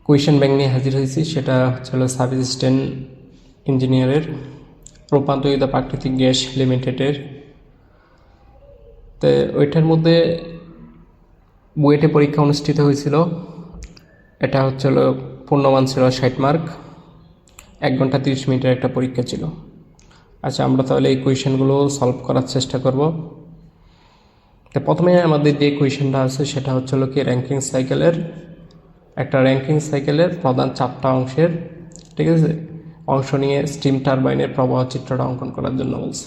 Question bank নিয়ে হাজির হয়েছি। সেটা হচ্ছে সাব অ্যাসিস্ট্যান্ট ইঞ্জিনিয়ারের রূপান্তরিত প্রাকৃতিক গ্যাস লিমিটেডের। তো ওইটার মধ্যে বুয়েটে পরীক্ষা অনুষ্ঠিত হয়েছিল। এটা হচ্ছিল পূর্ণমান ছিল 60 মার্ক, 1 ঘন্টা 30 মিনিটের একটা পরীক্ষা ছিল। আচ্ছা, আমরা তাহলে এই কোয়েশ্চেনগুলো সলভ করার চেষ্টা করব। তো প্রথমে আমাদের যে কোয়েশ্চেনটা আছে সেটা হচ্ছিল কি র্যাঙ্কিং সাইকেলের প্রধান 4টা অংশের, ঠিক আছে, অংশ নিয়ে স্টিম টারবাইনের প্রবাহ চিত্রটা অঙ্কন করার জন্য বলছে।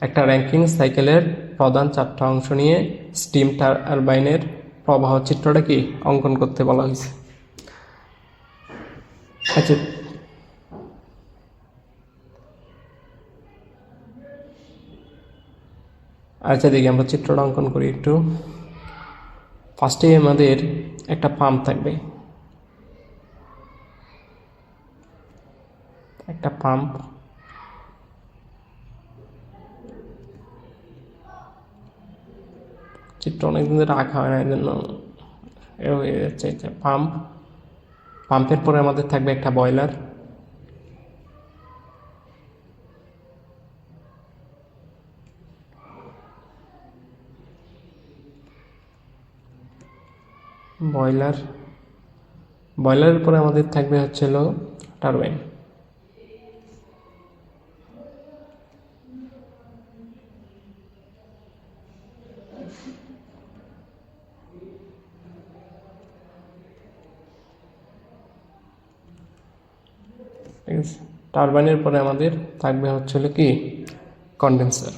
একটা র্যাঙ্কিং সাইকেলের প্রধান 4টা অংশ নিয়ে স্টিম টারবাইনের প্রবাহ চিত্রটা কি অঙ্কন করতে বলা হয়েছে। আচ্ছা দেখি আমরা চিত্রটা অঙ্কন করি একটু। ফার্স্টে আমাদের একটা পাম্প থাকবে, একটা পাম্প, চিত্র অনেকদিন ধরে রাখা হয় না, এই জন্য হয়ে যাচ্ছে। পাম্পের পরে আমাদের থাকবে একটা বয়লার, বয়লারের পরে আমাদের থাকবে হচ্ছিল টারবাইন। ঠিক আছে, টারবাইনের পরে আমাদের থাকবে হচ্ছিল কি কন্ডেন্সার।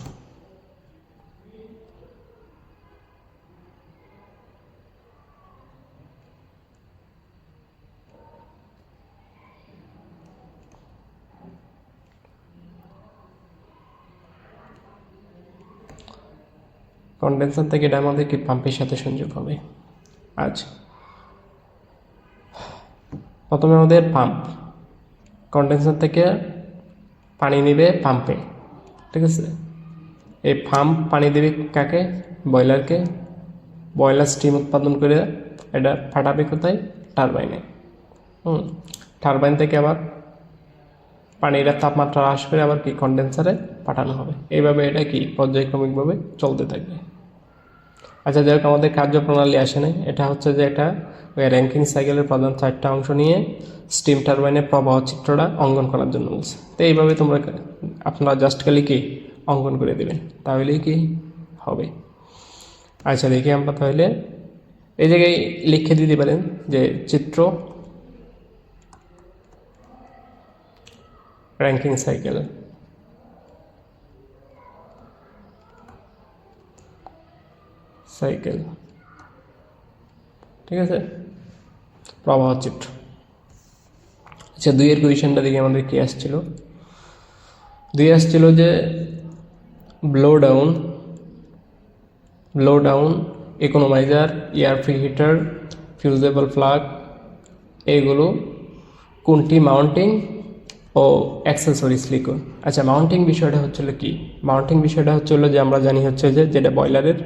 কন্ডেন্সার থেকে এটা আমাদের কি পাম্পের সাথে সংযোগ হবে। আচ্ছা, প্রথমে আমাদের পাম্প কন্ডেন্সার থেকে পানি নেবে পাম্পে, ঠিক আছে। এই পাম্প পানি দেবে কাকে? বয়লারকে। বয়লার স্টিম উৎপাদন করে এটা ফাটাবে কোথায়? টারবাইনে। টারবাইন থেকে আবার পানির তাপমাত্রা হ্রাস করে আবার কি কন্ডেন্সারে পাঠানো হবে। এইভাবে এটা কি পর্যায়ক্রমিকভাবে চলতে থাকবে। আচ্ছা, যাই হোক আমাদের কার্যপ্রণালী আসে নাই। এটা হচ্ছে যে একটা ওই র্যাঙ্কিং সাইকেলের প্রধান 4টা অংশ নিয়ে স্টিম টারবাইনের প্রবাহ চিত্রটা অঙ্কন করার জন্য বলছে। তো এইভাবে আপনারা জাস্ট খালি কি অঙ্কন করে দেবেন, তাহলেই কি হবে। আচ্ছা দেখি আমরা তাহলে এই জায়গায় লিখে দিতে পারেন যে চিত্র র্যাঙ্কিং সাইকেল, ঠিক আছে, প্রবাহ চিত্র। আচ্ছা, 2 এর কোয়েশ্চেনটা দিকে আমাদের কি আসছিল? 2 আসছিল যে blow down economiser, air preheater, fusible plug, এইগুলো কোনটি মাউন্টিং ও অ্যাক্সেসরিজ লিখুন। আচ্ছা, মাউন্টিং বিষয়টা হচ্ছিল কি? মাউন্টিং বিষয়টা হচ্ছিল যে আমরা জানি হচ্ছে যে যেটা বয়লারের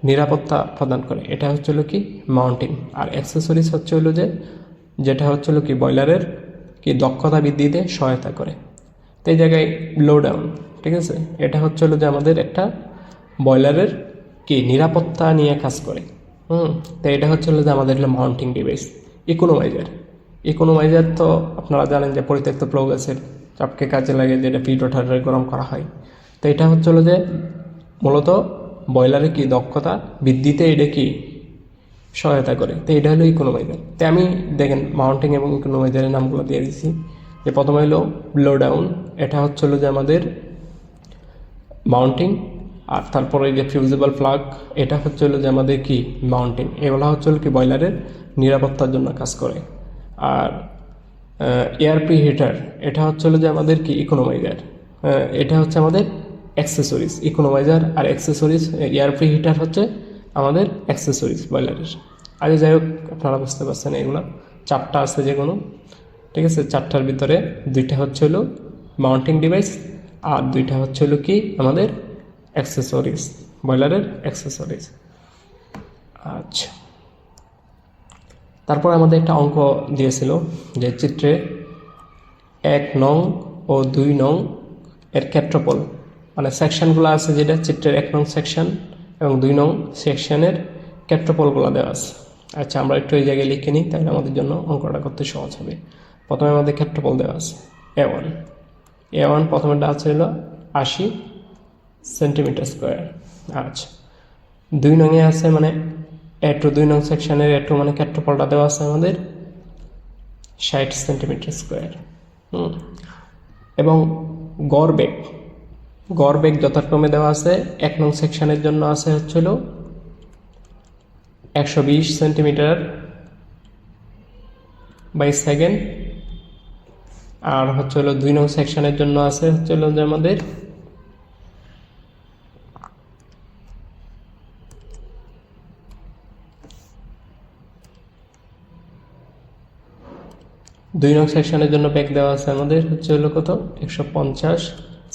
নিরাপত্তা প্রদান করে, এটা হচ্ছিল কি মাউন্টিং। আর অ্যাক্সেসরিজ হচ্ছে হলো যে যেটা হচ্ছিল কি বয়লারের কি দক্ষতা বৃদ্ধিতে সহায়তা করে। তো এই জায়গায় ব্লো ডাউন, ঠিক আছে, এটা হচ্ছে হলো যে আমাদের একটা বয়লারের কি নিরাপত্তা নিয়ে কাজ করে। তো এটা হচ্ছে হলো যে আমাদের হলো মাউন্টিং ডিভাইস। ইকোনোমাইজার তো আপনারা জানেন যে পরিত্যক্ত প্লগ গাছের চাপকে কাজে লাগে, যেটা পিট ওঠারে গরম করা হয়। তো এটা হচ্ছে হলো যে মূলত বয়লারের কি দক্ষতা বৃদ্ধিতে এটা কি সহায়তা করে। তো এটা হলো ইকোনোমাইজার। তো আমি দেখেন মাউন্টিং এবং ইকোনোমাইজারের নামগুলো দিয়ে দিচ্ছি। যে প্রথমে হলো ব্লো ডাউন, এটা হচ্ছে হলো যে আমাদের মাউন্টিং। আর তারপরে যে ফিউজেবল প্লাগ, এটা হচ্ছে হলো যে আমাদের কি মাউন্টিং। এগুলো হচ্ছে হলো কি বয়লারের নিরাপত্তার জন্য কাজ করে। আর এয়ার প্রি হিটার, এটা হচ্ছে হলো যে আমাদের কি ইকোনোমাইজার। এটা হচ্ছে আমাদের অ্যাক্সেসরিজ। ইকোনোমাইজার আর অ্যাক্সেসরিজ, এয়ার প্রি হিটার হচ্ছে আমাদের অ্যাক্সেসরিজ বয়লারের। আগে যাই হোক আপনারা বুঝতে পারছেন এগুলো 4টা আছে যে কোনো, ঠিক আছে। 4টার ভিতরে 2টা হচ্ছে হলো মাউন্টিং ডিভাইস আর 2টা হচ্ছে হলো কি আমাদের অ্যাক্সেসরিজ, বয়লারের অ্যাক্সেসরিজ। আচ্ছা, তারপর আমাদের একটা অঙ্ক দিয়েছিল যে চিত্রে 1 নং ও 2 নং এর ক্ষেত্রফল, মানে সেকশনগুলো আছে যেটা চিত্রের 1 নং সেকশন এবং 2 নং সেকশনের ক্ষেত্রফলগুলো দেওয়া আছে। আচ্ছা, আমরা একটু এই জায়গায় লিখে নিই, তাহলে আমাদের জন্য অঙ্কটা করতে সহজ হবে। প্রথমে আমাদের ক্ষেত্রফল দেওয়া আছে A1 প্রথমেরটা আছে হলো 80 সেন্টিমিটার স্কোয়ার। আচ্ছা, 2 নং এ আছে মানে A2, 2 নং সেকশনের A2 মানে ক্ষেত্রফলটা দেওয়া আছে আমাদের 60 সেন্টিমিটার স্কোয়ার। এবং গড় বেগ যথাক্রমে দেওয়া আছে 1 নং সেকশনের জন্য আছে হচ্ছিল 120 সেন্টিমিটার বাই সেকেন্ড, আর হচ্ছে হলো 2 নং সেকশনের জন্য আছে হচ্ছে হলো যে আমাদের 2 নং সেকশনের জন্য বেগ দেওয়া আছে আমাদের হচ্ছে হলো কত 150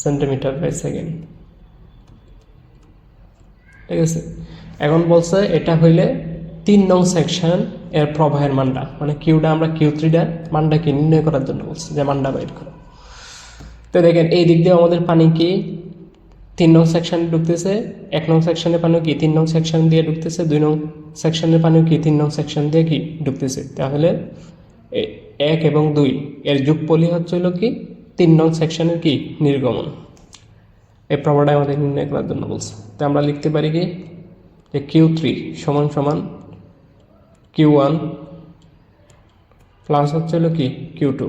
সেন্টিমিটার বাই সেকেন্ড। ঠিক আছে, এখন বলছে এটা হইলে 3 নং সেকশন এর প্রবাহের মানটা, মানে কিউটা আমরা কিউ3 মানটাকে নির্ণয় করার জন্য বলছে যে মানটা বের করো। তো দেখেন এই দিক দিয়ে আমাদের পানি কি 3 নং সেকশনে ঢুকতেছে, 1 নং সেকশনের পানিও কি 3 নং সেকশন দিয়ে ঢুকতেছে, 2 নং সেকশনের পানিও কি 3 নং সেকশন দিয়ে কি ঢুকতেছে। তাহলে 1 এবং 2 এর যোগফলই হচ্ছে হলো কি 3 নং সেকশনের কি নির্গমন। এই প্রবাহটা আমাদের নির্ণয় করার জন্য বলছে। তো আমরা লিখতে পারি কি যে Q3 সমান সমান Q1 প্লাস হচ্ছে হলো কি Q2,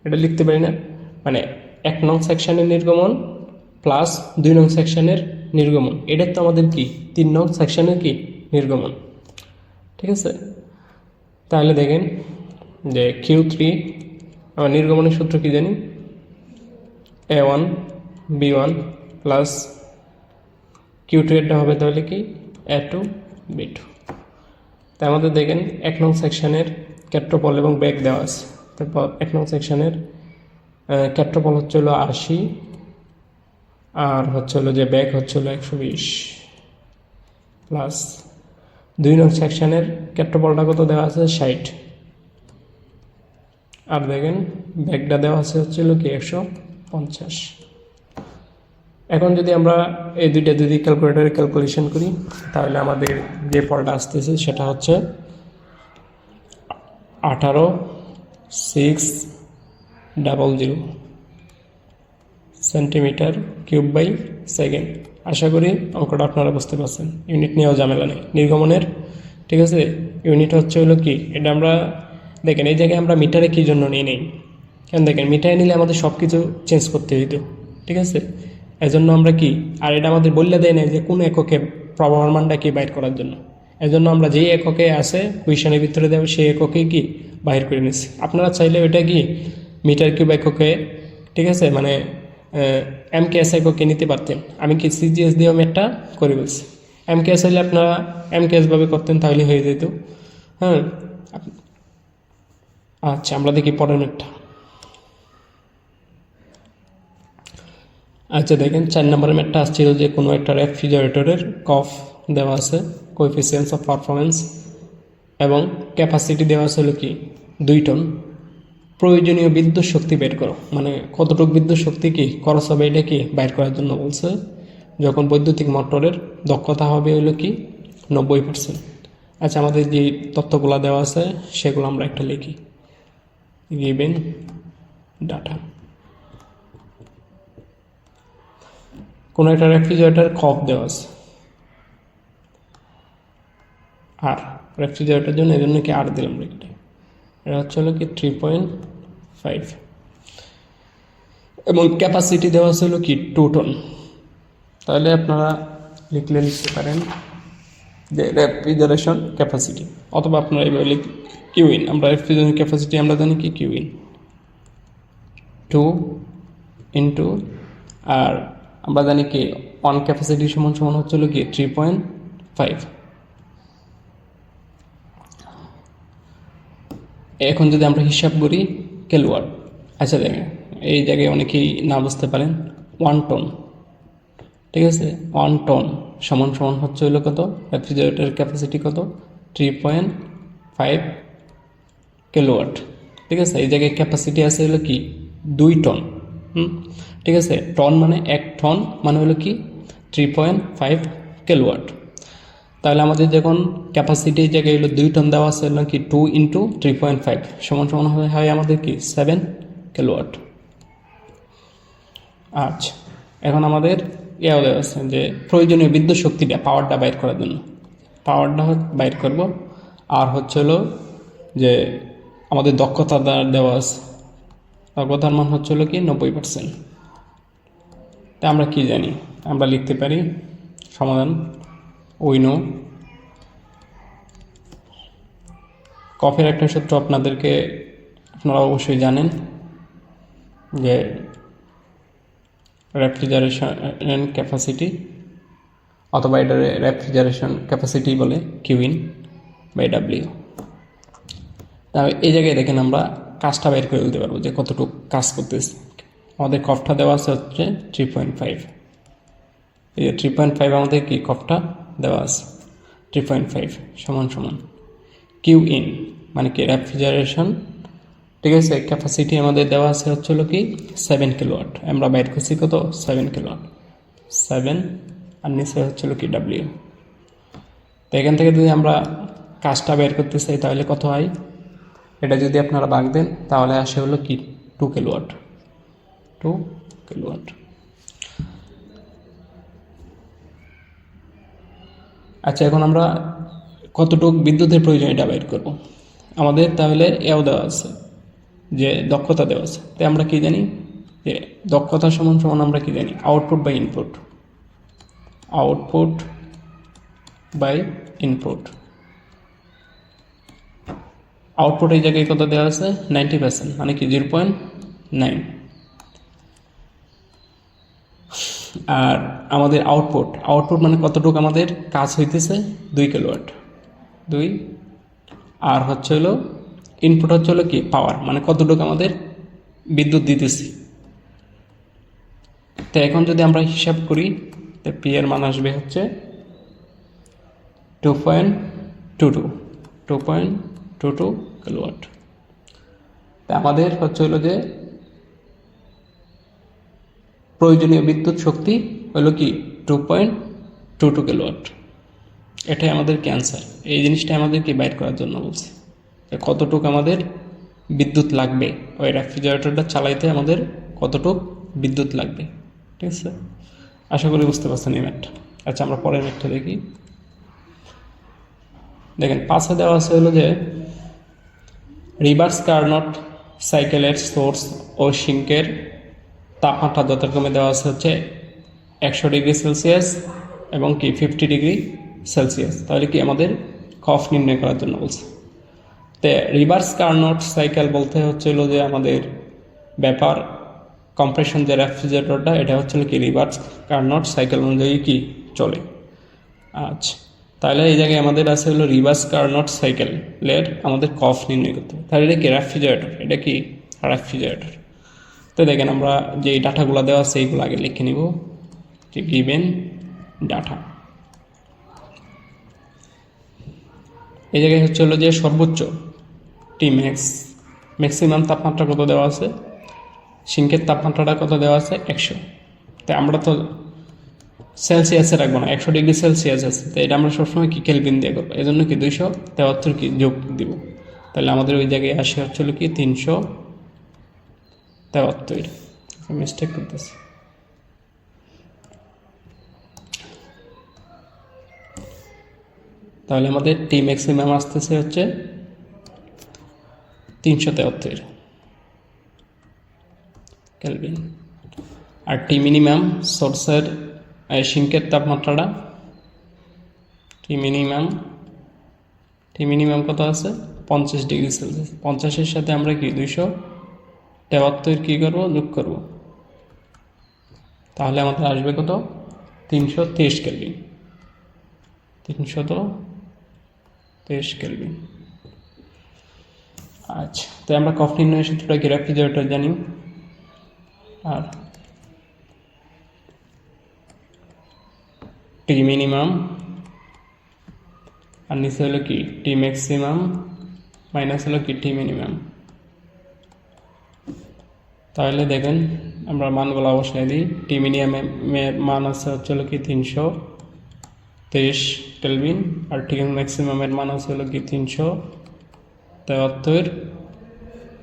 এটা লিখতে পারি না, মানে 1 নং সেকশনের নির্গমন প্লাস 2 নং সেকশনের নির্গমন, এটা তো আমাদের কি 3 নং সেকশনের কি নির্গমন। ঠিক আছে, তাহলে দেখেন যে Q3 আমার নির্গমনের সূত্র কি জানি, A1 B1 প্লাস Q2 এটা হবে তাহলে কি A2 B2। তাই আমাদের দেখেন 1 নং সেকশনের ক্ষেত্রফল এবং বেগ দেওয়া আছে। তারপর 1 নং সেকশনের ক্ষেত্রফল হচ্ছে হলো 80 আর হচ্ছে হলো যে বেগ হচ্ছে হলো 120 প্লাস 2 নং সেকশনের ক্ষেত্রফলটা কত দেওয়া আছে 60, আর দেখেন বেগটা দেওয়া আছে হচ্ছে হলো কি 150। এখন যদি আমরা এই দুইটা যদি ক্যালকুলেটরে ক্যালকুলেশন করি তাহলে আমাদের যে ফলটা আসতেছে সেটা হচ্ছে 18,600 সেন্টিমিটার কিউব বাই সেকেন্ড। আশা করি অঙ্কটা আপনারা বুঝতে পারছেন, ইউনিট নিয়েও ঝামেলা নেই নির্গমনের। ঠিক আছে, ইউনিট হচ্ছে হলো কি, এটা আমরা দেখেন এই জায়গায় আমরা মিটারে কী জন্য নিয়ে নেই, কেন দেখেন মিটারে নিলে আমাদের সব কিছু চেঞ্জ করতে হইতো। ঠিক আছে, এজন্য আমরা কি, আর এটা আমাদের বললে দেয় না যে কোন এককে প্রবাহের মানটা কি বাইর করার জন্য, এজন্য আমরা যেই এককে আছে কুইশনের ভিতরে দেবো সেই এককে কি বাহির করে নিচ্ছি। আপনারা চাইলে ওইটা কি মিটার কিউব এককে, ঠিক আছে, মানে MKS এককে নিতে পারতেন। আমি কি CGS দিয়েও ম্যাথটা করে বলছি, MKS হইলে আপনারা MKS ভাবে করতেন তাহলে হয়ে যেত। হ্যাঁ, আচ্ছা আমরা দেখি পরের ম্যাথটা। আচ্ছা দেখেন 4 নম্বরের ম্যাথটা আসছিল যে কোনো একটা রেফ্রিজারেটরের কফ দেওয়া আছে, কোএফিসিয়েন্টস অফ পারফরমেন্স এবং ক্যাপাসিটি দেওয়া আছে হলো কি 2 টন। প্রয়োজনীয় বিদ্যুৎ শক্তি বের করো, মানে কতটুকু বিদ্যুৎ শক্তি কি খরচ হবে এটা কি বাইর করার জন্য বলছে, যখন বৈদ্যুতিক মোটরের দক্ষতা হবে হলো কি 90%। আচ্ছা আমাদের যে তথ্যগুলো দেওয়া আছে সেগুলো আমরা একটা লিখি, গিভেন ডাটা। কোনো একটা রেফ্রিজারেটর কফ দেওয়া আছে, আর রেফ্রিজারেটরের জন্য এই জন্য কি আর দিলাম রেখে, এটা হচ্ছে হলো কি 3.5 এবং ক্যাপাসিটি দেওয়া আছে হলো কি 2 টন। তাহলে আপনারা লিখতে পারেন যে রেফ্রিজারেশন ক্যাপাসিটি, অথবা আপনারা এইভাবে কিউইন, আমরা রেফ্রিজারেশন ক্যাপাসিটি আমরা জানি কি কিউইন 2 ইন্টু, আর আমরা জানি কি অন ক্যাপাসিটি সমান সমান হচ্ছে হলো কি 3.5। এখন যদি আমরা হিসাব করি কিলোওয়াট, আচ্ছা দেখেন এই জায়গায় অনেকেই না বুঝতে পারেন 1 টন। ঠিক আছে, 1 টন সমান সমান হচ্ছে হলো কত, রেফ্রিজারেটরের ক্যাপাসিটি কত 3.5 কিলোওয়াট। ঠিক আছে, এই জায়গায় ক্যাপাসিটি আছে হলো কি 2 টন। ঠিক আছে, টন মানে 1 টন মানে হলো কি 3.5 কিলোওয়াট। তাহলে আমাদের যখন ক্যাপাসিটি জায়গায় হলো 2 টন দেওয়া আছে হলো কি 2 ইন্টু 3.5 সমান সমান হয় আমাদের কি 7 কিলোওয়াট। আচ্ছা, এখন আমাদের দেওয়া আছে যে প্রয়োজনীয় বিদ্যুৎ শক্তিটা পাওয়ারটা বাইর করার জন্য পাওয়ারটা বাইর করব। আর হচ্ছে হলো যে আমাদের দক্ষতা দ্বারা দেওয়া আছে, দক্ষতার মান হচ্ছে হলো কি 90%। তা আমরা কি জানি, আমরা লিখতে পারি সমাধান উইনো। কফের একটা সূত্র আপনারা অবশ্যই জানেন যে রেফ্রিজারেশন ক্যাপাসিটি, অথবা এটা রেফ্রিজারেশন ক্যাপাসিটি বলে কিউইন বাই ডাব্লিউ। তাহলে এই জায়গায় দেখেন আমরা কাজটা বের করে দিতে পারবো যে কতটুকু কাজ করতেছে। আমাদের কফটা দেওয়া আছে হচ্ছে 3.5। এই যে 3.5 আমাদের কি কফটা দেওয়া আছে 3.5 সমান সমান কিউ ইন মানে কি রেফ্রিজারেশন। ঠিক আছে, ক্যাপাসিটি আমাদের দেওয়া আছে হচ্ছে হলো কি 7 কিলোওয়াট। আমরা বাইর করছি কত 7 কিলোওয়াট, 7 আর নিচে হচ্ছে হলো কি ডাব্লিউ। তো এখান থেকে যদি আমরা কাজটা বের করতে চাই তাহলে কত হয়, এটা যদি আপনারা ভাগ দেন তাহলে আসে হলো কি 2 কিলোওয়াট, 2 কিলোওয়াট। আচ্ছা, এখন আমরা কতটুকু বিদ্যুতের প্রয়োজন এটা বের করব। আমাদের তাহলে এও দেওয়া আছে যে দক্ষতা দেওয়া আছে, তাই আমরা কি জানি যে দক্ষতা সমান সমান আমরা কি জানি output by input, output by input. Output এই জায়গায় কত দেওয়া আছে 90%, মানে কি 0.9। আর আমাদের আউটপুট মানে কতটুকু আমাদের কাজ হইতেছে 2 কিলোওয়াট, 2। আর হচ্ছে হলো ইনপুট হচ্ছে হলো কি পাওয়ার, মানে কতটুকু আমাদের বিদ্যুৎ দিতেছি। তো এখন যদি আমরা হিসাব করি তো পি এর মান আসবে হচ্ছে 2.22 কিলোওয়াট। তা আমাদের হচ্ছে হলো যে প্রয়োজনীয় বিদ্যুৎ শক্তি হলো কি 2.22 কিলোওয়াট। এটাই আমাদের ক্যান্সার। এই জিনিসটা আমাদেরকে বাইর করার জন্য বলছে যে কতটুকু আমাদের বিদ্যুৎ লাগবে, ওই রেফ্রিজারেটরটা চালাইতে আমাদের কতটুকু বিদ্যুৎ লাগবে। ঠিক আছে, আশা করি বুঝতে পারছেন এই ম্যাথটা। আচ্ছা, আমরা পরের ম্যাথটা দেখি। দেখেন পাশে দেওয়া আছে হলো যে রিভার্স কার্নট সাইকেলের সোর্স ও সিঙ্কের তাপমাত্রা যথাক্রমে দেওয়া আছে হচ্ছে 100 ডিগ্রি সেলসিয়াস এবং কি 50 ডিগ্রি সেলসিয়াস। তাহলে কি আমাদের কফ নির্ণয় করার জন্য বলছে। তো রিভার্স কার্নট সাইকেল বলতে হচ্ছে হলো যে আমাদের ব্যাপার কম্প্রেশন যে রেফ্রিজারেটরটা এটা হচ্ছে কি রিভার্স কার্নট সাইকেল অনুযায়ী কি চলে। আচ্ছা, তাহলে এই জায়গায় আমাদের আছে হলো রিভার্স কার্নট সাইকেলের আমাদের কফ নির্ণয় করতে হবে। তাহলে এটা কি রেফ্রিজারেটর, এটা কি রেফ্রিজারেটর। তো দেখেন আমরা যে ডাটাগুলো দেওয়া আছে এইগুলো আগে লিখে নিব যে গিভেন ডাটা। এই জায়গায় হচ্ছে হলো যে সর্বোচ্চ টি ম্যাক্সিমাম তাপমাত্রা কত দেওয়া আছে, সিঙ্কের তাপমাত্রাটা কত দেওয়া আছে 100। তাই আমরা তো সেলসিয়াসে রাখবো না, 100 ডিগ্রি সেলসিয়াস আছে, তো এটা আমরা সবসময় কি কেলভিন দিয়ে করবো, এই জন্য কি 273 কি যোগ দিব। তাহলে আমাদের ওই জায়গায় আসে হচ্ছিল কি 373। মিস্টেক করতেছি। তাহলে আমাদের টি ম্যাক্সিমাম আসতেছে হচ্ছে 373 কেলভিন। আর টি মিনিমাম সোর্সের সিঙ্কের তাপমাত্রাটা টি মিনিমাম কত আছে 50 ডিগ্রি সেলসিয়াস। 50-এর সাথে আমরা কি 273 কী করবো যোগ করব, তাহলে আমাদের আসবে কত 323 কেলভিন, 323 কেলভিন। আচ্ছা, তো আমরা কফ নির্ণয়ের সূত্রটা কি রেফ্রিজারেটর জানি। আর টি মিনিমাম আর নিচে হলো কি টি ম্যাক্সিমাম মাইনাস হলো কি টি মিনিমাম। তাহলে দেখেন আমরা মানগুলো অবশ্যই দিই। টি মিনিমামের মান আছে হচ্ছে হলো কি 323 কেলভিন, আর টি ম্যাক্সিমামের মান আছে হলো কি 373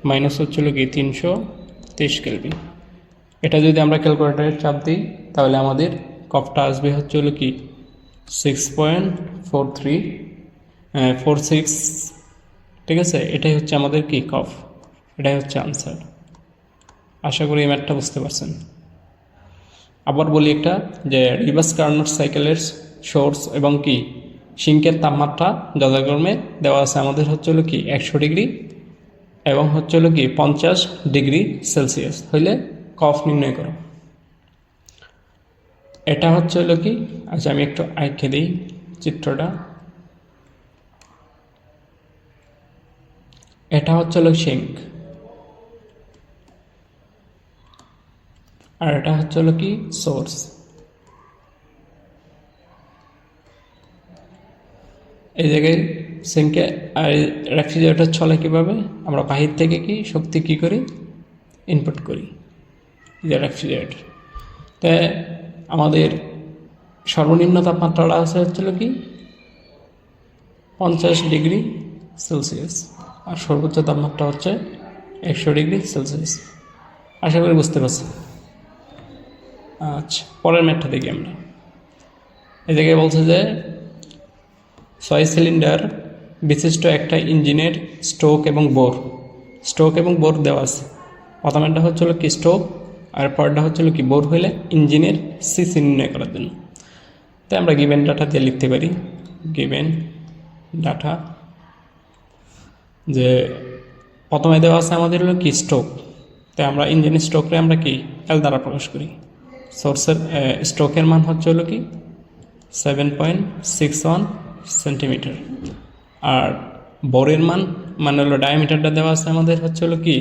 মাইনাস হচ্ছে হলো কি 323 কেলভিন। এটা যদি আমরা ক্যালকুলেটারে চাপ দিই তাহলে আমাদের কফটা আসবে হচ্ছে হলো কি 6.46। ঠিক আছে, এটাই হচ্ছে আমাদের কি কফ, এটাই হচ্ছে আনসার। আশা করি এই ম্যাথটা বুঝতে পারছেন। আবার বলি একটা, যে রিভার্স কার্নোট সাইকেলের সোর্স এবং কি সিঙ্কের তাপমাত্রা যথাক্রমে দেওয়া আছে আমাদের হচ্ছে হলো কি 100 ডিগ্রি এবং হচ্ছে হলো কি 50 ডিগ্রি সেলসিয়াস হইলে কফ নির্ণয় করো। এটা হচ্ছে হলো কি, আচ্ছা আমি একটু আঁকে দিই চিত্রটা। এটা হচ্ছে হলো সিঙ্ক, আর এটা হচ্ছে হলো কি সোর্স। এই জায়গায় সিঙ্কে আর রেফ্রিজারেটর চলে কীভাবে, আমরা বাহির থেকে কি শক্তি কি করি, ইনপুট করি যে রেফ্রিজারেটর। তাই আমাদের সর্বনিম্ন তাপমাত্রাটা আছে হচ্ছিল কি 50 ডিগ্রি সেলসিয়াস, আর সর্বোচ্চ তাপমাত্রা হচ্ছে 100 ডিগ্রি সেলসিয়াস। আশা করি বুঝতে পারছি। আচ্ছা, পরের ম্যাথটা দেখি আমরা। এই জায়গায় বলছে যে 6 সিলিন্ডার বিশিষ্ট একটা ইঞ্জিনের স্ট্রোক এবং বোর দেওয়া আছে। প্রথমেরটা হচ্ছিল কি স্ট্রোক, আর পরেরটা হচ্ছিল কি বোর হইলে ইঞ্জিনের সিসি নির্ণয় করার জন্য। তাই আমরা গিভেন ডাটা দিয়ে লিখতে পারি, গিভেন ডাটা, যে প্রথমে দেওয়া আছে আমাদের হলো কি স্ট্রোক, তাই আমরা ইঞ্জিনের স্ট্রোকরে আমরা কি এল দ্বারা প্রকাশ করি। সোর্সের স্ট্রোকের মান হচ্ছে হলো কি 7.61 সেন্টিমিটার, আর বোরের মান মানে হলো ডায়ামিটারটা দেওয়া আছে আমাদের হচ্ছে হলো কি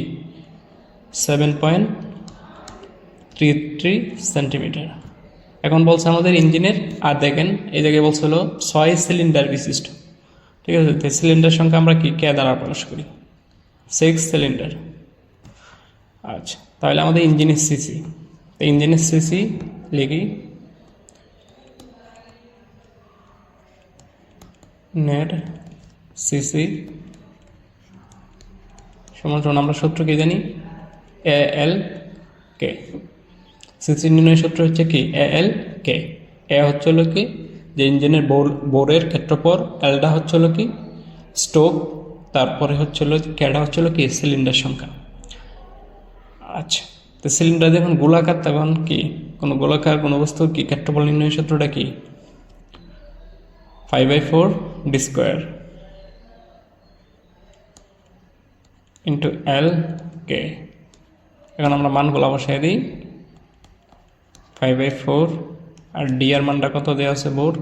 7.33 সেন্টিমিটার। এখন বলছে আমাদের ইঞ্জিনের, আর দেখেন এই জায়গায় বলছে হলো 6 সিলিন্ডার বিশিষ্ট। ঠিক আছে, তো সিলিন্ডার সংখ্যা আমরা কি কে দ্বারা প্রকাশ করি, 6 সিলিন্ডার। আচ্ছা, তাহলে আমাদের ইঞ্জিনের সিসি, তো ইঞ্জিনের সিসি লিখি নেট সিসি সমান আমরা সূত্র কি জানি, এ এল কে। সিসি নির্ণয় সূত্র হচ্ছে কি এ এল কে। এ হচ্ছে হলো কি যে ইঞ্জিনের বোরের ক্ষেত্রফল, এলটা হচ্ছে হলো কি স্ট্রোক, তারপরে হচ্ছে হলো কেটা হচ্ছে হলো কি সিলিন্ডার সংখ্যা। আচ্ছা, তো সিলিন্ডার যখন গোলাকার তখন কি কোনো গোলাকার কোনো বস্তুর কি ক্ষেত্রফল নির্ণয় সূত্রটা কি 5/4 ডি স্কোয়ার ইন্টু এল কে। এখন আমরা মানগুলো বসাই দিই, 5/4, আর ডি এর মানটা কত দেওয়া আছে বোর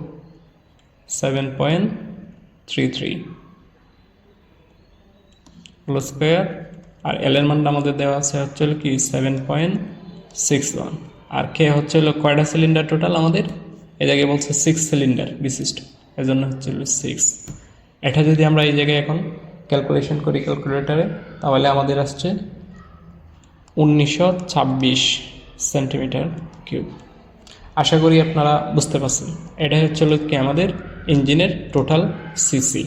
7.33 হোল স্কোয়ার, আর এল এর মানটা আমাদের দেওয়া আছে হচ্ছে কি 7.61, আর কে হচ্ছে হলো কয়টা সিলিন্ডার টোটাল আমাদের, এই জায়গায় বলছে 6 সিলিন্ডার বিশিষ্ট, এজন্য হচ্ছে 6। এটা যদি আমরা এই জায়গায় এখন ক্যালকুলেশন করি ক্যালকুলেটারে, তাহলে আমাদের আসছে 1926 সেন্টিমিটার কিউব। আশা করি আপনারা বুঝতে পারছেন। এটাই হচ্ছে কি আমাদের ইঞ্জিনের টোটাল সিসি।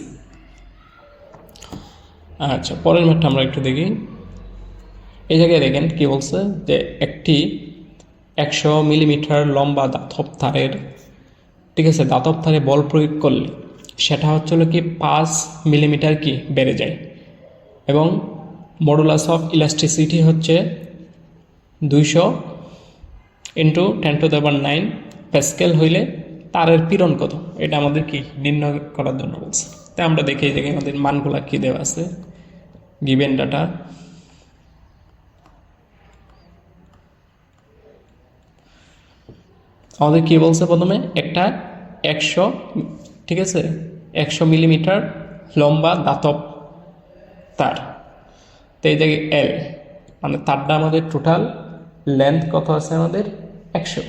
আচ্ছা, পরের ম্যাথটা আমরা একটু দেখি। এই জায়গায় দেখেন কি বলছে, যে একটি 100 মিলিমিটার লম্বা দাতব তারের, ঠিক আছে, দাতব তারে বল প্রয়োগ করলে সেটা হচ্ছে হলো কি 5 মিলিমিটার কি বেড়ে যায়, এবং মডুলাস অফ ইলাস্টিসিটি হচ্ছে 200 ইন্টু 10⁹ প্যাসকেল হইলে তারের পীড়ন কত, এটা আমাদের কি নির্ণয় করার জন্য বলছে। তাই আমরা দেখি এই জায়গায় আমাদের মানগুলা কি দেওয়া আছে, গিভেন ডাটা। আমাদের কি বলছে, প্রথমে একটা 100, ঠিক আছে, 100 মিলিমিটার লম্বা দাতব তার, তো এই জায়গায় এল মানে তারটা আমাদের টোটাল লেন্থ কত আছে আমাদের 100,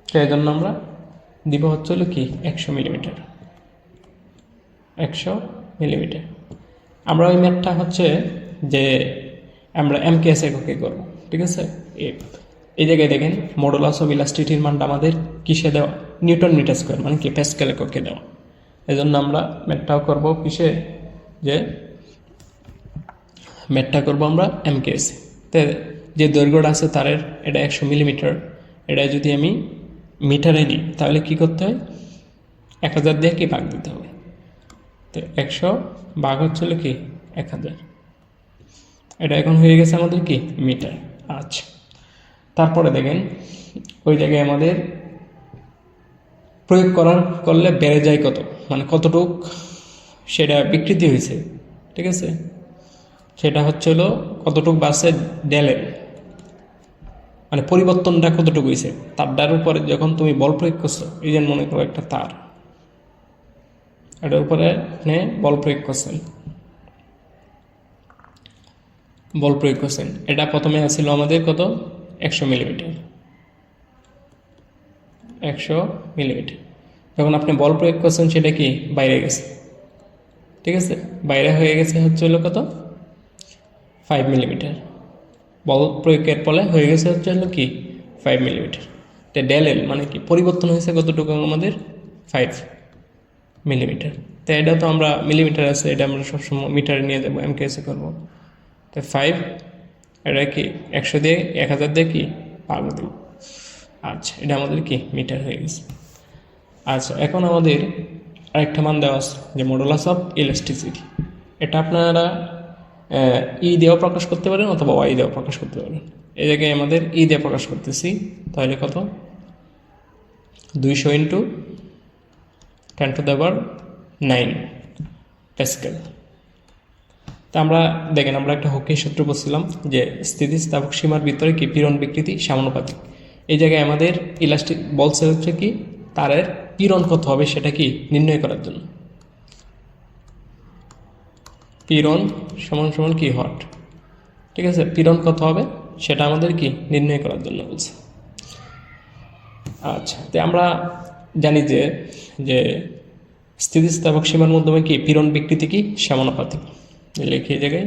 তো এই জন্য আমরা দিব হচ্ছে হলো কি 100 মিলিমিটার, 100 মিলিমিটার। আমরা ওই ম্যাথটা হচ্ছে যে আমরা এমকেএস এককে করব, ঠিক আছে। এই জায়গায় দেখেন মডুলাস অফ ইলাস্টিটির মানটা আমাদের কিসে দেওয়া, নিউটন মিটার স্কোয়ার মানে কি প্যাসকেল এককে দেওয়া। এই জন্য আমরা ম্যাথটাও করব কিসে, যে ম্যাথটা করব আমরা এমকেএস। তো যে দৈর্ঘ্যটা আছে তারের, এটা 100 মিলিমিটার, এটা যদি আমি মিটারে নিই তাহলে কি করতে হয়, 1000 দিয়ে কি ভাগ দিতে হবে। তো 100 ভাগ হচ্ছিল কি 1000, এটা এখন হয়ে গেছে আমাদের কি মিটার। আচ্ছা, তারপরে দেখেন ওই জায়গায় আমাদের প্রয়োগ করলে বেড়ে যায় কত, মানে কতটুক সেটা বিকৃতি হয়েছে, ঠিক আছে। সেটা হচ্ছিল কতটুক বাসে ডেলের, মানে পরিবর্তনটা কতটুকু হয়েছে তারটার উপরে যখন তুমি বল প্রয়োগ করছো। এই যে মনে করো একটা তার, এটার উপরে বল প্রয়োগ করছেন, এটা প্রথমে আসছিল আমাদের কত 100 মিলিমিটার, 100 মিলিমিটার। যখন আপনি বল প্রয়োগ করছেন সেটা কি বাইরে গেছে, ঠিক আছে, বাইরে হয়ে গেছে হচ্ছে হলো কত 5 মিলিমিটার। বল প্রয়োগের ফলে হয়ে গেছে হচ্ছে হলো কি 5 মিলিমিটার। এটা ডেল এল মানে কি পরিবর্তন হয়েছে কতটুকু আমাদের 5 মিলিমিটার। তো এটা তো আমরা মিলিমিটার আছে, এটা আমরা সবসময় মিটারে নিয়ে যাবো, এমকেএসে করবো। তো 5 এটা কি 100 দিয়ে 1000 দিয়ে কি ভাগ দেব। আচ্ছা, এটা আমাদের কি মিটার হয়ে গেছে। আচ্ছা, এখন আমাদের আরেকটা মান দেওয়া আছে যে মডুলাস অফ ইলাস্টিসিটি। এটা আপনারা দিয়েও প্রকাশ করতে পারেন অথবা ওয়াই দিয়েও প্রকাশ করতে পারেন। এই জায়গায় আমাদের দিয়ে প্রকাশ করতেছি, তাহলে কত 200 ইন্টু 10⁹ প্যাসকেল। তা আমরা দেখেন আমরা একটা হকির সূত্র বলছিলাম যে স্থিতিস্থাপক সীমার ভিতরে কি পীড়ন বিকৃতি সমানুপাতিক। এই জায়গায় আমাদের ইলাস্টিক বলছে হচ্ছে কি তারের পীড়ন কত হবে সেটা কি নির্ণয় করার জন্য। পীড়ন সমান সমান কি হট, ঠিক আছে, পীড়ন কত হবে সেটা আমাদের কি নির্ণয় করার জন্য বলছে। আচ্ছা, তো আমরা জানি যে যে স্থিতিস্থাপক সীমার মাধ্যমে কি পীড়ন বিকৃতি কি সমানুপাতিক। লিখে এই জায়গায়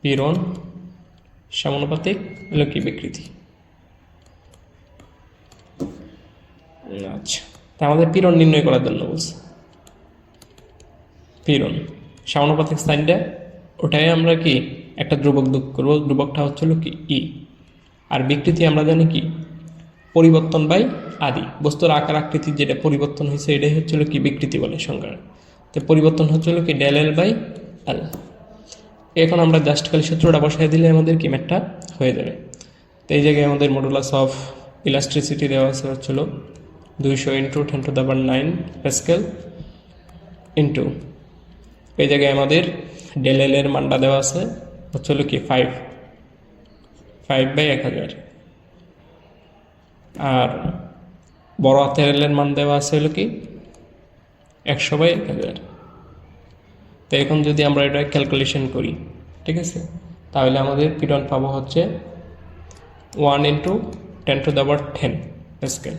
পীড়ন সমানুপাতিক হলো কি বিকৃতি। আচ্ছা, তা আমাদের পীড়ন নির্ণয় করার জন্য বলছে। পীড়ন সমানুপাতিক সাইনটা ওটাই আমরা কি একটা ধ্রুবক যোগ করবো, ধ্রুবকটা হচ্ছিল কি ই। আর বিকৃতি আমরা জানি কি পরিবর্তন বাই আদি, বস্তুর আকার আকৃতির যেটা পরিবর্তন হয়েছে এটাই হচ্ছিল কি বিকৃতি বলে সংজ্ঞা। তো পরিবর্তন হচ্ছিল কি ডেল এল বাই এল। এখন আমরা জাস্ট খালি সূত্রটা বসাই দিলে আমাদের কি ম্যাথটা হয়ে যাবে। তো এই জায়গায় আমাদের মডুলাস অফ ইলাস্ট্রিসিটি দেওয়া আছে হচ্ছিল 200 ইন্টু 10⁹ প্যাসকেল ইন্টু এই জায়গায় আমাদের ডেল এল এর মানটা দেওয়া আছে হচ্ছিল কি 5/1000, আর বড় হাতের এল এর মান দেওয়া আছে হলো কি 100/1000। তো এখন যদি আমরা এটা ক্যালকুলেশন করি, ঠিক আছে, তাহলে আমাদের পীড়ন পাবো হচ্ছে 1 ইন্টু 10⁻10 প্যাসকেল,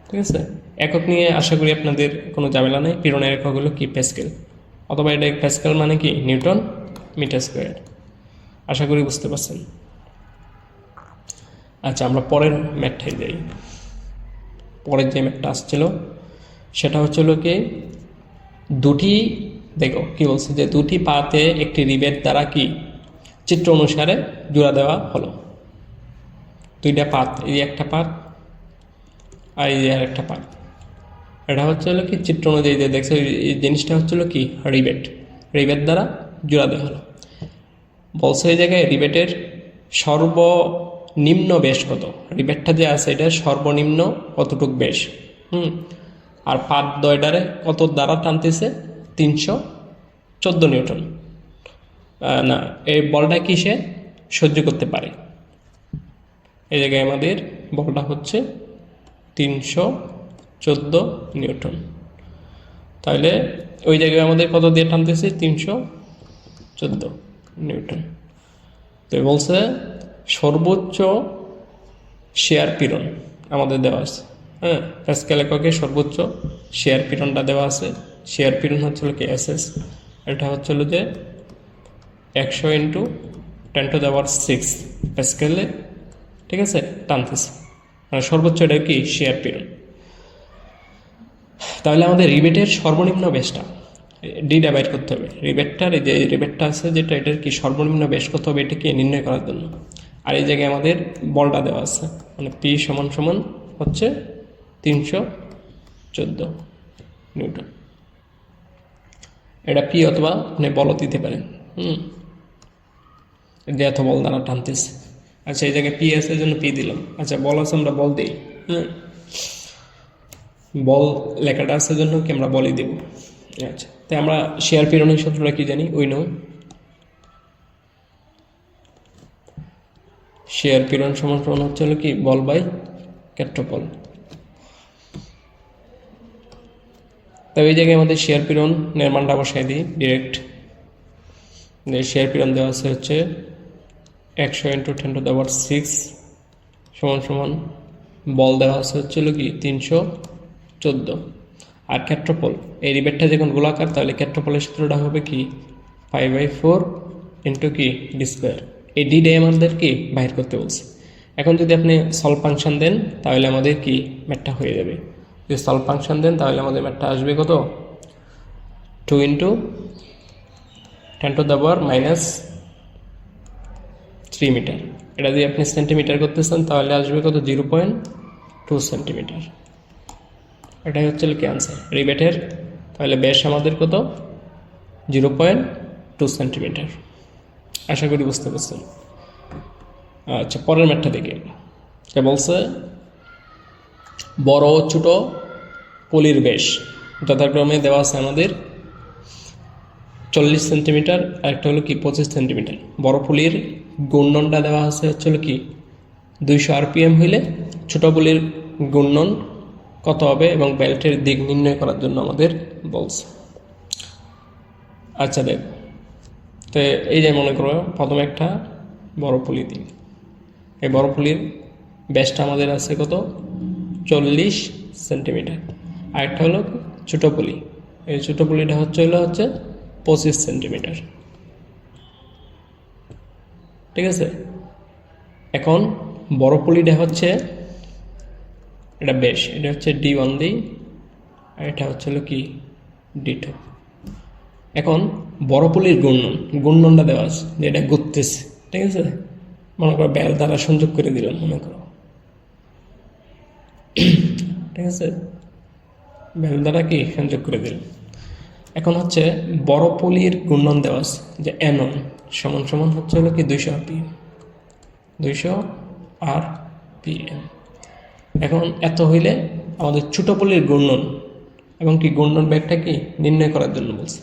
ঠিক আছে। একক নিয়ে আশা করি আপনাদের কোনো ঝামেলা নেই। পীড়নের একক হলো কি প্যাসকেল, অথবা এটা প্যাসকেল মানে কি নিউটন মিটার স্কোয়ার। আশা করি বুঝতে পারছেন। আচ্ছা, আমরা পরের ম্যাথটাই যাই। পরের যে ম্যাথটা আসছিল সেটা হচ্ছিল কি দুটি, দেখো কি বলছে যে দুটি পাতে একটি রিবেট দ্বারা কি চিত্র অনুসারে জোড়া দেওয়া হলো। দুইটা পাত, এই একটা পাত আর এই আর একটা পাত। এটা হচ্ছিল কি চিত্র অনুযায়ী যে দেখছো এই জিনিসটা হচ্ছিল কি রিবেট দ্বারা জোড়া দেওয়া হলো। বলছে এই জায়গায় রিবেটের সর্বনিম্ন বেশ কত, রিবেটটা যে আছে এটা সর্বনিম্ন কতটুক বেশ, আর পাত দয়টারে কত দ্বারা টানতেছে 314 নিউটন। না, এই বলটা কি সে সহ্য করতে পারে। এই জায়গায় আমাদের বলটা হচ্ছে 314 নিউটন। তাহলে ওই জায়গায় আমাদের কত দিয়ে টানতেছে 314 নিউটন। তো বলছে সর্বোচ্চ শেয়ার পীড়ন আমাদের দেওয়া আছে, হ্যাঁ, প্যাসকেল এককে সর্বোচ্চ শেয়ার পীড়নটা দেওয়া আছে। শেয়ার পীড়ন হচ্ছিল কি এসএস, এটা হচ্ছে হলো যে 100 ইন্টু 10⁶ প্যাসকেলে, ঠিক আছে, টানতেছে, মানে সর্বোচ্চ এটা কি শেয়ার পীড়ন। তাহলে আমাদের রিবেটের সর্বনিম্ন বেশটা ডিটা বাইর করতে হবে। রিবেটটার এই যে রিবেটটা আছে যেটা, এটার কি সর্বনিম্ন বেশ কত হবে এটাকে নির্ণয় করার জন্য। আর এই জায়গায় আমাদের বলটা দেওয়া আছে, মানে পি সমান সমান হচ্ছে 314 নিউটন। এটা পি অথবা আপনি বলও দিতে পারেন, যে এত বল দ্বারা টানতেছে। আচ্ছা, এই জায়গায় পি আছে এই জন্য পি দিলাম। আচ্ছা, বল আছে আমরা বল দিই, বল লেখাটা আছে জন্য কি আমরা বলই দেব। আচ্ছা, তাই আমরা শেয়ার পীড়নের সূত্রটা কি জানি, উই নো শেয়ার পীড়ন সমান সমান হচ্ছে হলো কি বল বাই ক্ষেত্রফল। তবে এই জায়গায় আমাদের শেয়ার পীড়নের মানটা বসাই দিই ডিরেক্ট। শেয়ার পীড়ন দেওয়া আছে হচ্ছে 100 ইন্টু 10⁶ সমান সমান বল দেওয়া আছে হচ্ছে হলো কি 314। আর ক্ষেত্রফল, এই রিবেটটা যখন গোলাকার তাহলে ক্ষেত্রফলের সূত্রটা হবে কি π/4 ইন্টু কি ডি স্কোয়ার। এই ডিটাই আমাদের কি বাহির করতে বলছে। এখন যদি আপনি সলভ ফাংশন দেন তাহলে আমাদের কি ম্যাথটা হয়ে যাবে। যদি সলভ ফাংশন দেন তাহলে আমাদের ম্যাথটা আসবে কত, 2 ইন্টু 10⁻³ মিটার। এটা যদি আপনি সেন্টিমিটার করতেছেন তাহলে আসবে কত 0.2 সেন্টিমিটার। এটাই হচ্ছে কি আনসার রিবেটের। তাহলে ব্যাস আমাদের কত 0.2 সেন্টিমিটার। আশা করি বুঝতে পারছেন। আচ্ছা, পরের ম্যাথটা দেখি। বলছে বড় ও ছোট পলির ব্যাস যথাক্রমে দেওয়া আছে আমাদের 40 সেন্টিমিটার আর একটা হলো কি 25 সেন্টিমিটার। বড় পুলির ঘূর্ণনটা দেওয়া আছে হচ্ছে হলো কি 200 RPM হইলে ছোট পুলির ঘূর্ণন কত হবে এবং বেল্টের দিক নির্ণয় করার জন্য আমাদের বলছে। আচ্ছা দেখ, তো এই যে মনে করো প্রথমে একটা বড় পুলি দিই। এই বড় পুলির ব্যাসটা আমাদের আছে কত 40 সেন্টিমিটার। আর একটা হলো ছোটো পুলি, এই ছোটো পুলিটা হচ্ছে 25 সেন্টিমিটার, ঠিক আছে। এখন বড় পুলিটা হচ্ছে এটা ব্যাস, এটা হচ্ছে D1 দিই, আর এটা হচ্ছে কি D2। এখন বড় পুলির ঘূর্ণনটা দেওয়া আছে যে এটা ঘুরতেছে, ঠিক আছে। মনে করো বেল দ্বারা সংযোগ করে দিলাম, মনে করো, ঠিক আছে, বেল দ্বারা কি সংযোগ করে দিলাম। এখন হচ্ছে বড় পুলির ঘূর্ণন দেওয়া আছে যে N1 সমান সমান হচ্ছে কি 200 RPM, 200 RPM। এখন এত হইলে আমাদের ছোট পুলির ঘূর্ণন এবং কি ঘূর্ণন বেগটা কি নির্ণয় করার জন্য বলছে।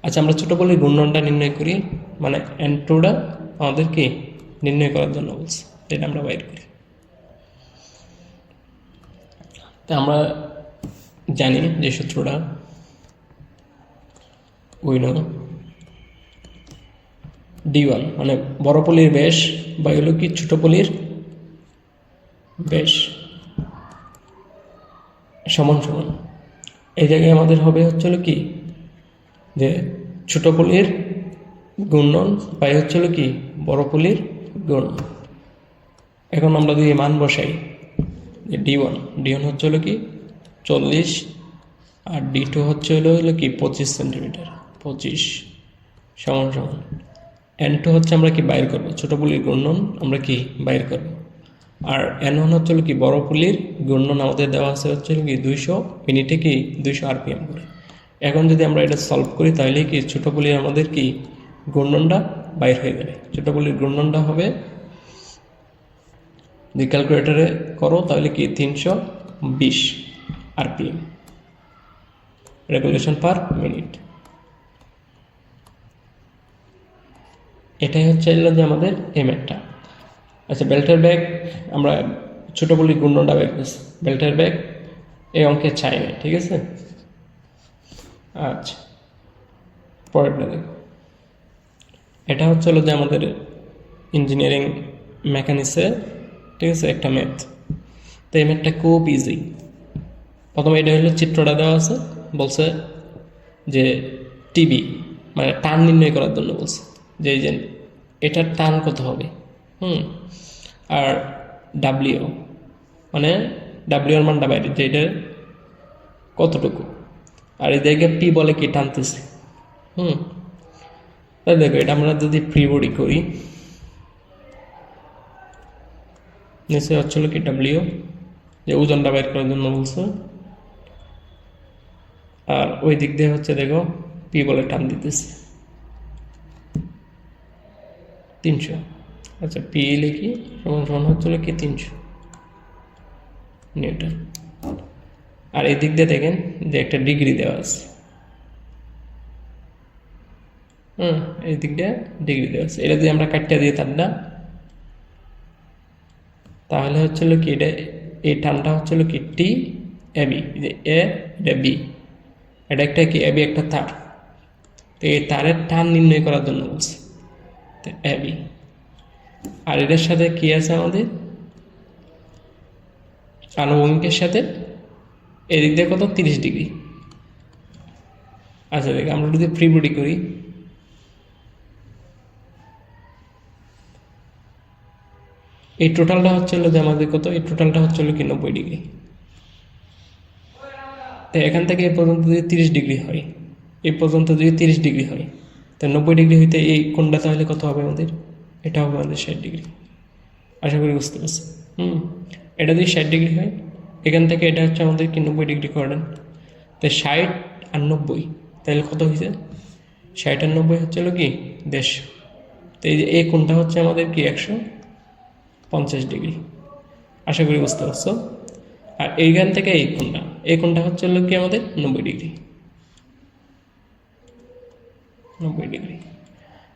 আচ্ছা, আমরা ছোট পুলির ঘূর্ণনটা নির্ণয় করি, মানে N2টা আমাদের কি নির্ণয় করার জন্য বলছে, এটা আমরা বাইর করি। তা আমরা জানি যে সূত্রটা উই নো D1 মানে বড় পুলির ব্যাস বা হলো কি ছোট পুলির ব্যাস সমান সমান, এই জায়গায় আমাদের হবে হচ্ছে কি যে ছোট পুলির ঘূর্ণন বাই হচ্ছে কি বড় পুলির ঘূর্ণন। এখন আমরা যদি মান বসাই যে D1 হচ্ছে কি 40 আর D2 হচ্ছে হলো কি 25 সেন্টিমিটার, 25 সমান সমান N2 হচ্ছে আমরা কি বাইর করবো, ছোট পুলির ঘূর্ণন আমরা কি বাইর করবো। আর N1 হচ্ছে কি বড় পুলির ঘূর্ণন আমাদের দেওয়া আছে হচ্ছে কি 200 মিনিটে কি 200 RPM করে। এখন যদি আমরা এটা সলভ করি তাহলে কি ছোট পুলির আমাদের কি ঘূর্ণনটা বাইর হয়ে যাবে। ছোট পুলির ঘূর্ণনটা হবে, যদি ক্যালকুলেটারে করো তাহলে কি 320 RPM রেভলিউশন পার মিনিট। এটাই হচ্ছে যে আমাদের এমএটা। আচ্ছা, বেল্টের ব্যাগ আমরা ছোট পুলির ঘূর্ণনটা বের করছি, বেল্টের ব্যাগ এই অঙ্কে চাই না, ঠিক আছে। আচ্ছা, পরেরটা দেখো। এটা হচ্ছে যে আমাদের ইঞ্জিনিয়ারিং মেকানিক্সে, ঠিক আছে, একটা ম্যাথ। তো এই ম্যাথটা খুব ইজি। প্রথমে এটা হলো চিত্রটা দেওয়া আছে, বলছে যে টিভি মানে টান নির্ণয় করার জন্য বলছে যে এই যে এটার টান কত হবে। আর ডাব্লিউ মানে ডাব্লিউ এর মানটা বাইরে যে এটা কতটুকু, আর এই জায়গায় পি বলে কি টানতেছে। তাই দেখো এটা আমরা যদি ফ্রি বডি করি নিশ্চয় হচ্ছিল কি ডাব্লিউ যে ওজনটা বাইর করার জন্য বলছে, আর ওই দিক দিয়ে হচ্ছে দেখো পি বলে টান দিতেছে 300। আচ্ছা পি লিখি সমান সমান হচ্ছিল কি 300 নিউটন। আর এই দিক দিয়ে দেখেন যে একটা ডিগ্রি দেওয়া আছে, এই দিক দিয়ে ডিগ্রি দেওয়া আছে। এটা যদি আমরা কাটটা দিয়ে তারটা, তাহলে হচ্ছিল কি এটা এই টানটা হচ্ছিল কি টি এ বি, যে এ এটা বি, এটা একটা কি এ বি একটা তার, তো এই তারের টান নির্ণয় করার জন্য বলছে এ বি। আর এটার সাথে কি আছে আমাদের আনুভূমিকের সাথে এদিক দিয়ে কত 30 ডিগ্রি। আচ্ছা দেখ আমরা যদি ফ্রি বডি করি এই টোটালটা হচ্ছিল যে আমাদের কত, এই টোটালটা হচ্ছিল কি 90 ডিগ্রি। তো এখান থেকে এই পর্যন্ত যদি 30 ডিগ্রি হয়, এই পর্যন্ত যদি 30 ডিগ্রি হয়, তো 90 ডিগ্রি হইতে এই কোণটা তাহলে কত হবে আমাদের, এটা হবে আমাদের 60 ডিগ্রি। আশা করি বুঝতে পারছি। এটা যদি 60 ডিগ্রি হয়, এখান থেকে এটা হচ্ছে আমাদের কি 90 ডিগ্রি করেন, তো 60 আর 90 তাহলে কত হয়েছে, 60 আর 90 হচ্ছিল কি 150। তো এই যে এই কোণটা হচ্ছে আমাদের কি 150 ডিগ্রি। আশা করি বুঝতে পারছো। আর এইখান থেকে এই কোণটা হচ্ছে কি আমাদের 90 ডিগ্রি। 90 ডিগ্রি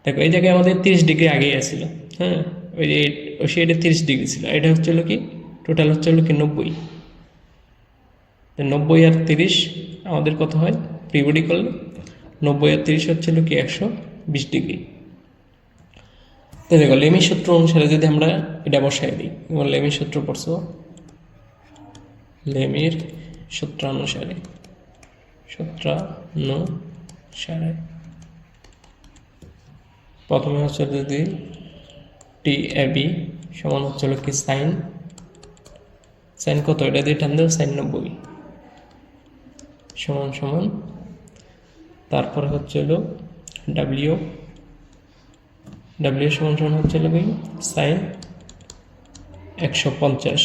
দেখো এই জায়গায় আমাদের 30 ডিগ্রি আগেই আসছিল। ওই যে এটা 30 ডিগ্রি ছিল, এটা হচ্ছিল কি টোটাল হচ্ছিল কি 90। 90 আর 30 আমাদের কত হয় ফ্রি বডি করলে, 90 আর 30 হচ্ছিল কি 120 ডিগ্রি। তো দেখো লেমির সূত্র অনুসারে যদি আমরা এটা বসাই দিই, লেমির সূত্র পড়ছো, লেমির সূত্রানুসারে প্রথমে হচ্ছে যদি টি এ বি সমান হচ্ছিল কি সাইন কত, এটা দিয়ে টান দেবো সাইন 90 সমান সমান, তারপরে হচ্ছিল ডাব্লিউ সমান সমান হচ্ছিল কি সাইন 150।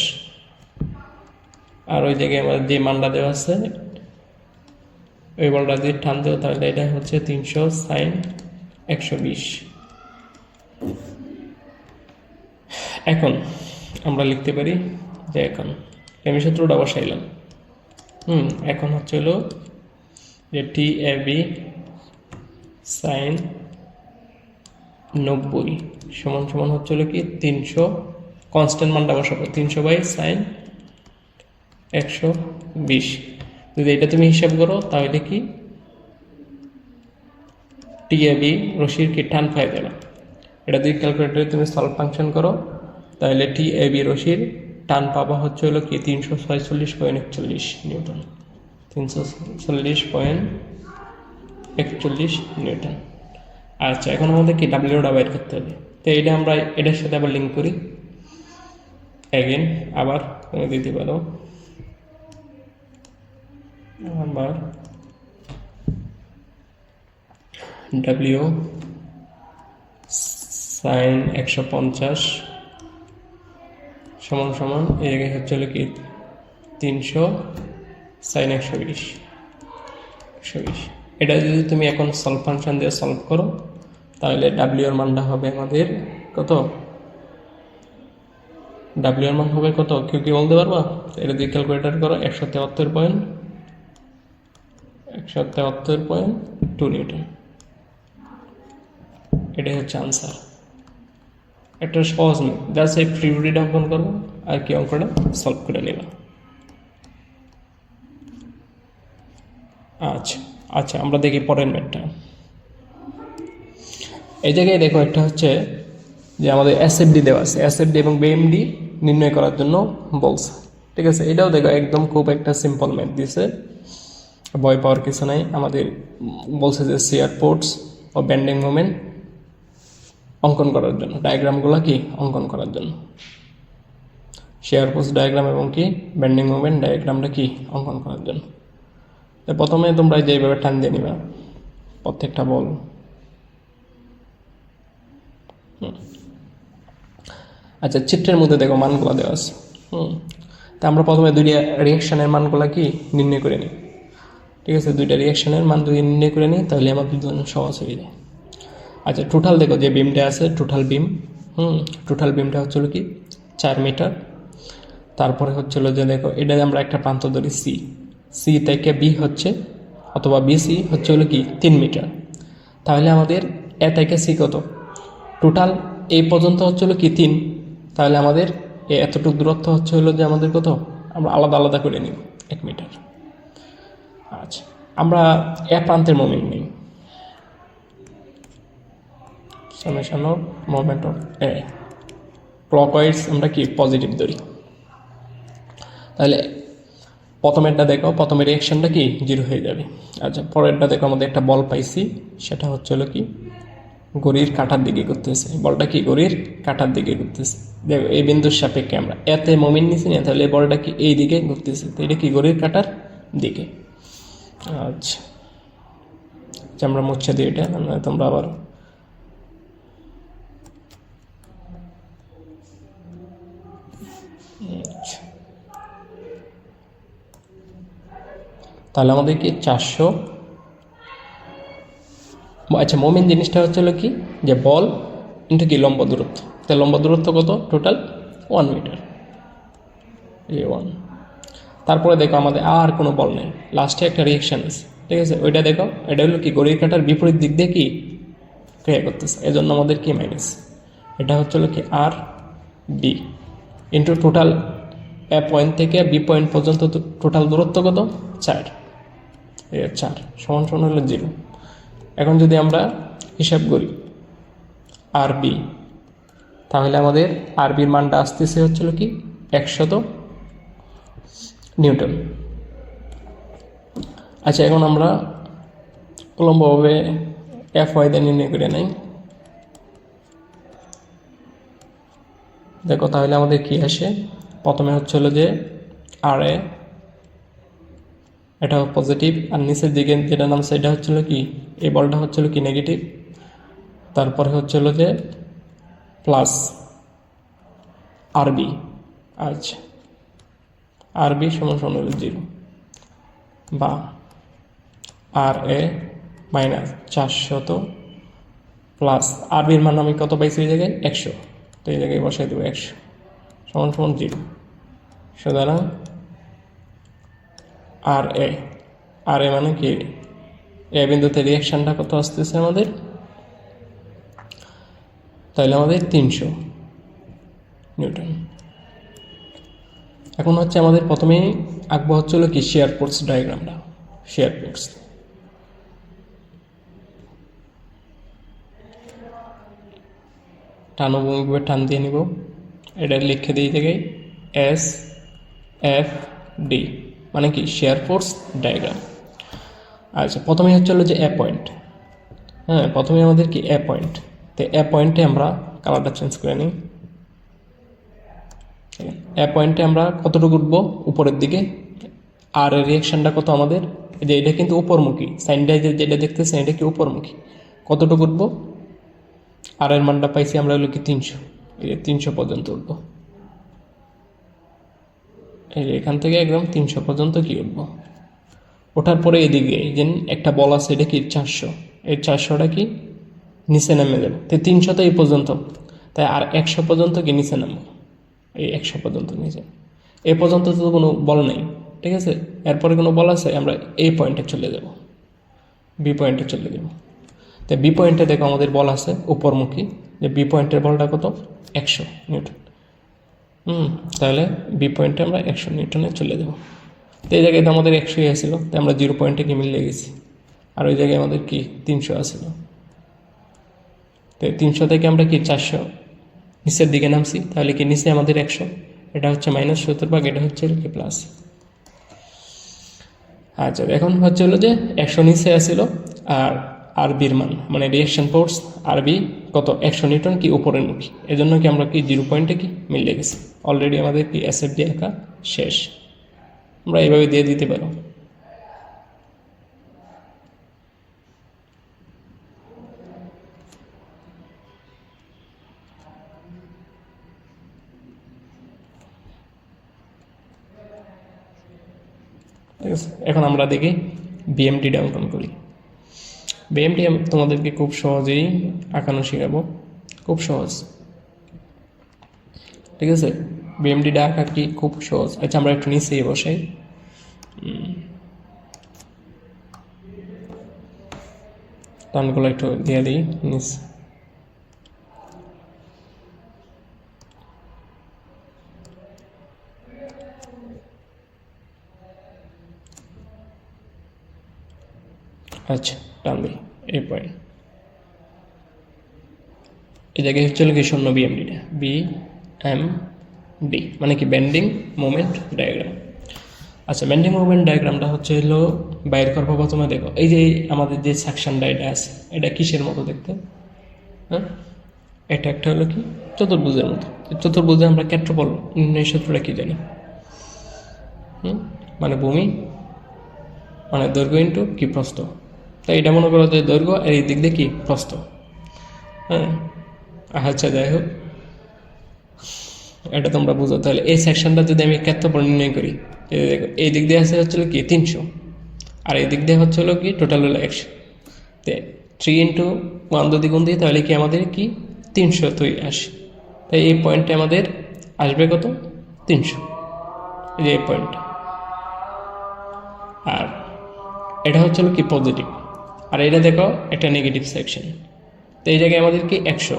আর ওই জায়গায় আমাদের যে মানটা দেওয়া আছে ওই বলটা যদি টান দেবো তাহলে এটা হচ্ছে 300 সাইন 120। এখন আমরা লিখতে পারি যে এখন আমি সূত্রটা বসাইলাম। এখন হচ্ছে হলো যে টি এ বি সাইন 90 সমান সমান হচ্ছে হলো কি 300, কনস্ট্যান্ট মানটা বসাবো 300 বাই সাইন 120। যদি এটা তুমি হিসাব করো তাহলে কি টি এ বি রশির কি টান পাই দেবে। এটা যদি ক্যালকুলেটরে তুমি সলভ ফাংশন করো তাহলে টি এ বি রশির টান পাবা হচ্ছে হলো কি 346.41 নিউটন, 340.41 নিউটন। আচ্ছা এখন আমাদের কি ডাব্লিউটা বাইর করতে হবে, তো এটা আমরা এটার সাথে আবার লিঙ্ক করি অ্যাগেন, আবার তুমি দিতে পারো আবার ডাব্লিউ সাইন 150 সমান সমান এই জায়গায় হচ্ছে হলো কি 300 সাইন 120। এটা যদি তুমি এখন সলভ ফাংশন দিয়ে সলভ করো তাহলে ডাব্লিউ এর মানটা হবে আমাদের কত, ডাব্লিউ এর মান হবে কত কেউ কি বলতে পারবা, এটা দিয়ে ক্যালকুলেটর করো 173.2 নিউটন। এটাই হচ্ছে আনসার। একটা সহজ নেই, জাস্ট এই ফ্রি বডিটা অঙ্কন করবো আর কি অঙ্কটা সলভ করে নেবা। আচ্ছা আমরা দেখি পরের ম্যাথটা। এই জায়গায় দেখো একটা হচ্ছে যে আমাদের এসএফডি দেওয়া আছে, এসএফডি এবং বিএমডি নির্ণয় করার জন্য বলছে। ঠিক আছে, এটাও দেখো একদম খুব একটা সিম্পল ম্যাথ দিছে, ভয় পাওয়ার কিছু নাই। আমাদের বলছে যে শিয়ার ফোর্স ও বেন্ডিং মোমেন্ট অঙ্কন করার জন্য, ডায়াগ্রামগুলো কি অঙ্কন করার জন্য, শেয়ার ফোর্স ডায়াগ্রাম এবং কি বেন্ডিং মোমেন্ট ডায়াগ্রামটা কি অঙ্কন করার জন্য। তো প্রথমে তোমরা যেভাবে টান দিয়ে নিবা প্রত্যেকটা বল, আচ্ছা চিত্রের মধ্যে দেখো মানগুলো দেওয়া আছে। তা আমরা প্রথমে দুইটা রিয়াকশানের মানগুলো কি নির্ণয় করে নিই, ঠিক আছে। দুইটা রিয়াকশানের মান যদি নির্ণয় করে নিই তাহলে আমাদের জন্য সহজ হয়ে যায়। আচ্ছা টোটাল দেখো যে বিমটা আছে, টোটাল বিম, টোটাল বিমটা হচ্ছিল কি 4 মিটার। তারপরে হচ্ছিল যে দেখো এটা আমরা একটা প্রান্ত ধরি সি, সি থেকে বি হচ্ছে অথবা বিসি হচ্ছে হলো কি 3 মিটার। তাহলে আমাদের এ থেকে সি কত, টোটাল এই পর্যন্ত হচ্ছে হলো কি 3, তাহলে আমাদের এতটুকু দূরত্ব হচ্ছে হলো যে আমাদের কত, আমরা আলাদা আলাদা করে নিব 1 মিটার। আচ্ছা আমরা এ প্রান্তের মোমেন্ট নিই, summation of moment of A, clockwise আমরা কি পজিটিভ ধরি। তাহলে প্রথমেরটা দেখো, প্রথমের রিয়াকশনটা কি 0 হয়ে যাবে। আচ্ছা পরেরটা দেখো আমাদের একটা বল পাইছি, সেটা হচ্ছে হলো কি ঘড়ির কাঁটার দিকে ঘুরতেছে, বলটা কি ঘড়ির কাঁটার দিকে ঘুরতেছে। দেখো এই বিন্দুর সাপেক্ষে আমরা এতে মোমেন্ট নিছি না, তাহলে বলটা কি এই দিকে ঘুরতেছে, তো এটা কি ঘড়ির কাঁটার দিকে। আচ্ছা আমরা মুছে দিই এটা, তোমরা আবার তাহলে আমাদের কি 400। আচ্ছা মোমেন্ট জিনিসটা হচ্ছে হলো কি যে বল ইন্টু কি লম্ব দূরত্ব, তাহলে লম্ব দূরত্ব কত, টোটাল 1 মিটার, A1। তারপরে দেখো আমাদের আর কোনো বল নেই, লাস্টে একটা রিয়াকশান আছে, ঠিক আছে। ওইটা দেখো, এটা হলো কি ঘড়ির কাঁটার বিপরীত দিক দিয়ে কি ক্রিয়া করতেছে, এজন্য আমাদের কি মাইনাস, এটা হচ্ছে হলো কি আর B into total A point থেকে বি পয়েন্ট পর্যন্ত টোটাল দূরত্ব কত 4, 4 সমান সমান হলো 0। এখন যদি আমরা হিসাব করি আর বি, তাহলে আমাদের আর বির মানটা আসতেছে হচ্ছিল কি 100 নিউটন। আচ্ছা এখন আমরা উলম্বভাবে এফ ওয়াই দিয়ে নির্ণয় করে নেই। দেখো তাহলে আমাদের কি আসে, প্রথমে হচ্ছিল যে আর এ, এটা পজিটিভ, আর নিচের দিকে যেটা নামছে এটা হচ্ছিল কি এই বলটা হচ্ছিল কি নেগেটিভ, তারপরে হচ্ছিল যে প্লাস আরবি। আচ্ছা আরবি সমান সমান 0 বা আর এ মাইনাস 400 প্লাস আরবির মান আমি কত পাইছি এই জায়গায় 100, তো এই জায়গায় বসাই দেবো 100 সমান সমান 0। সুতরাং আর এ, আর এ মানে কি এ বিন্দুতে রিয়াকশানটা কত আসতেছে আমাদের, তাহলে আমাদের 300 নিউটন। এখন হচ্ছে আমাদের প্রথমেই আঁকবো হচ্ছিল কি শেয়ার ফোর্স ডায়াগ্রামটা, শেয়ার ফোর্স। টানভূমিকভাবে টান দিয়ে নিব, এটা লিখে দিই জায়গায় এস এফ ডি মানে কি শেয়ার ফোর্স ডায়াগ্রাম। আচ্ছা প্রথমে হচ্ছিল যে এ পয়েন্ট, হ্যাঁ প্রথমে আমাদের কি এ পয়েন্ট, তো এ পয়েন্টে আমরা কালারটা চেঞ্জ করে নিই। এ পয়েন্টে আমরা কতটুকু উঠবো উপরের দিকে, আর রিয়াকশানটা কত আমাদের, যে এটা কিন্তু উপরমুখী, সাইনটা যেটা দেখতেছেন এটা কি উপরমুখী, কতটুকু উঠবো, আর এর মানটা পাইছি আমরা হলো কি 300, এই 300 পর্যন্ত উঠবো, এই এখান থেকে একদম 300 পর্যন্ত কি উঠবো। ওঠার পরে এদিকে যে একটা বল আছে এটা কি 400, এই 400টা কি নিচে নামে যাবে, তো 300 তো এই পর্যন্ত, তাই আর 100 পর্যন্ত কি নিচে নামবো, এই 100 পর্যন্ত নিচে, এ পর্যন্ত তো কোনো বল নেই, ঠিক আছে। এরপরে কোনো বল আছে, আমরা এই পয়েন্টে চলে যাব, বি পয়েন্টে চলে যাব। তো বি পয়েন্টে দেখো আমাদের বল আছে উপরমুখী, যে বি পয়েন্টের বলটা কত 100 নিউটন। তাহলে বি পয়েন্টে আমরা 100 নিউটনে চলে যাব। তো এই জায়গায় তো আমাদের 100 আসছিল, তো আমরা 0 পয়েন্টে কি মিলিয়ে গেছি, আর ওই জায়গায় আমাদের কি 300 আসছিল, তো 300 থেকে আমরা কি 400 নিচের দিকে নামছি, তাহলে কি নিচে আমাদের 100, এটা হচ্ছে -70 এটা হচ্ছে কি প্লাস। আচ্ছা এখন হচ্ছে হলো যে 100 নিচে আসছিল আর আরবির মান, মানে রিয়াকশন ফোর্স আরবি কত 100 নিউটন কি উপরের মুখী, এজন্য কি আমরা কি 0 পয়েন্টে কি মিলে গেছে। অলরেডি আমাদের কি এসএফডি আঁকা শেষ। আমরা এইভাবে দিয়ে দিতে পারো। ঠিক আছে, এখন আমরা দেখি বিএমটিটা অঙ্কন করি। বিএমটি তোমাদেরকে খুব সহজেই আঁকানো শেখাবো, খুব সহজ। ঠিক আছে, বিএমটিটা আঁকা কি খুব সহজ। আচ্ছা আমরা একটু নিচে বসাই, টানগুলো একটু দিয়ে দিই নিচ। আচ্ছা টান দিই এই পয়েন্ট, এই জায়গায় হচ্ছে কি শূন্য বিএমডিটা, বিএমডি মানে কি বেন্ডিং মোমেন্ট ডায়াগ্রাম। আচ্ছা বেন্ডিং মোমেন্ট ডায়াগ্রামটা হচ্ছে হলো বাইর করবো প্রথমে। দেখো এই যে আমাদের যে সেকশনটা এটা আছে, এটা কিসের মতো দেখতে? হ্যাঁ, এটা একটা হলো কি চতুর্ভুজের মতো। চতুর্ভুজে আমরা ক্ষেত্রফল নির্ণয় সূত্রটা কি জানি? মানে ভূমি মানে দৈর্ঘ্য ইন্টু কি প্রস্থ। তাই এটা মনে করো যে দৈর্ঘ্য আর এই দিক দিয়ে কি প্রস্থ। হ্যাঁ আচ্ছা যাই হোক, এটা তোমরা বুঝো। তাহলে এই সেকশনটা যদি আমি ক্ষেত্রফল নির্ণয় করি, দেখো এই দিক দিয়ে আছে হচ্ছিল কি 300, আর এই দিক দিয়ে হচ্ছে হলো কি টোটাল হলো 100। তো 3 ইন্টু 1 যদি গুণ দিই তাহলে কি আমাদের কি 300 তুই আসে। তাই এই পয়েন্টে আমাদের আসবে কত 300, এই যে এই পয়েন্টটা। আর এটা হচ্ছে কি পজিটিভ, আর এটা দেখো একটা নেগেটিভ সেকশন। তো এই জায়গায় আমাদের কি 100,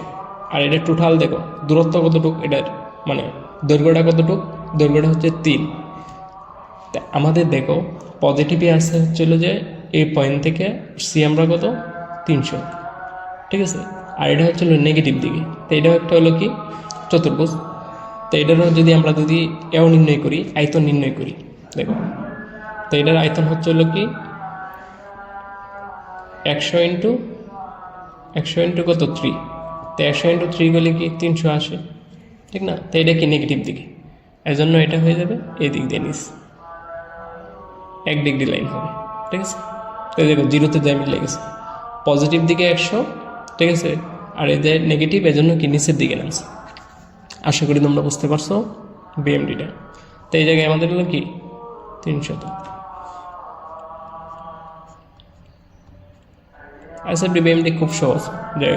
আর এটা টোটাল দেখো দূরত্ব কতটুক, এটার মানে দৈর্ঘ্যটা কতটুক, দৈর্ঘ্যটা হচ্ছে 3। তা আমাদের দেখো পজিটিভে আসছে হচ্ছিল যে এই পয়েন্ট থেকে সি আমরা কত 300, ঠিক আছে। আর এটা হচ্ছিল নেগেটিভ দিকে, তো এটা একটা হলো কি চতুর্ভুজ। তো এটারও যদি আমরা যদি এও নির্ণয় করি, আয়তন নির্ণয় করি, দেখো তো এটার আয়তন হচ্ছে হলো কি 100 ইন্টু কত 3। তো 100 ইন্টু 3 গেলে কি 300 আসে, ঠিক না? তো এটা কি নেগেটিভ দিকে, এর জন্য এটা হয়ে যাবে এই দিক দিয়ে নিস 1 ডিগ্রি লাইন হবে, ঠিক আছে। তো দেখো জিরোতে যাই মিলে গেছে, পজিটিভ দিকে 100, ঠিক আছে, আর এই যে নেগেটিভ এজন্য কি নিচের দিকে নামছে। আশা করি তোমরা বুঝতে পারছো বিএমডিটা। তো এই জায়গায় আমাদের হলো কি 300। এসএফডি বিএমডি খুব সহজ, যে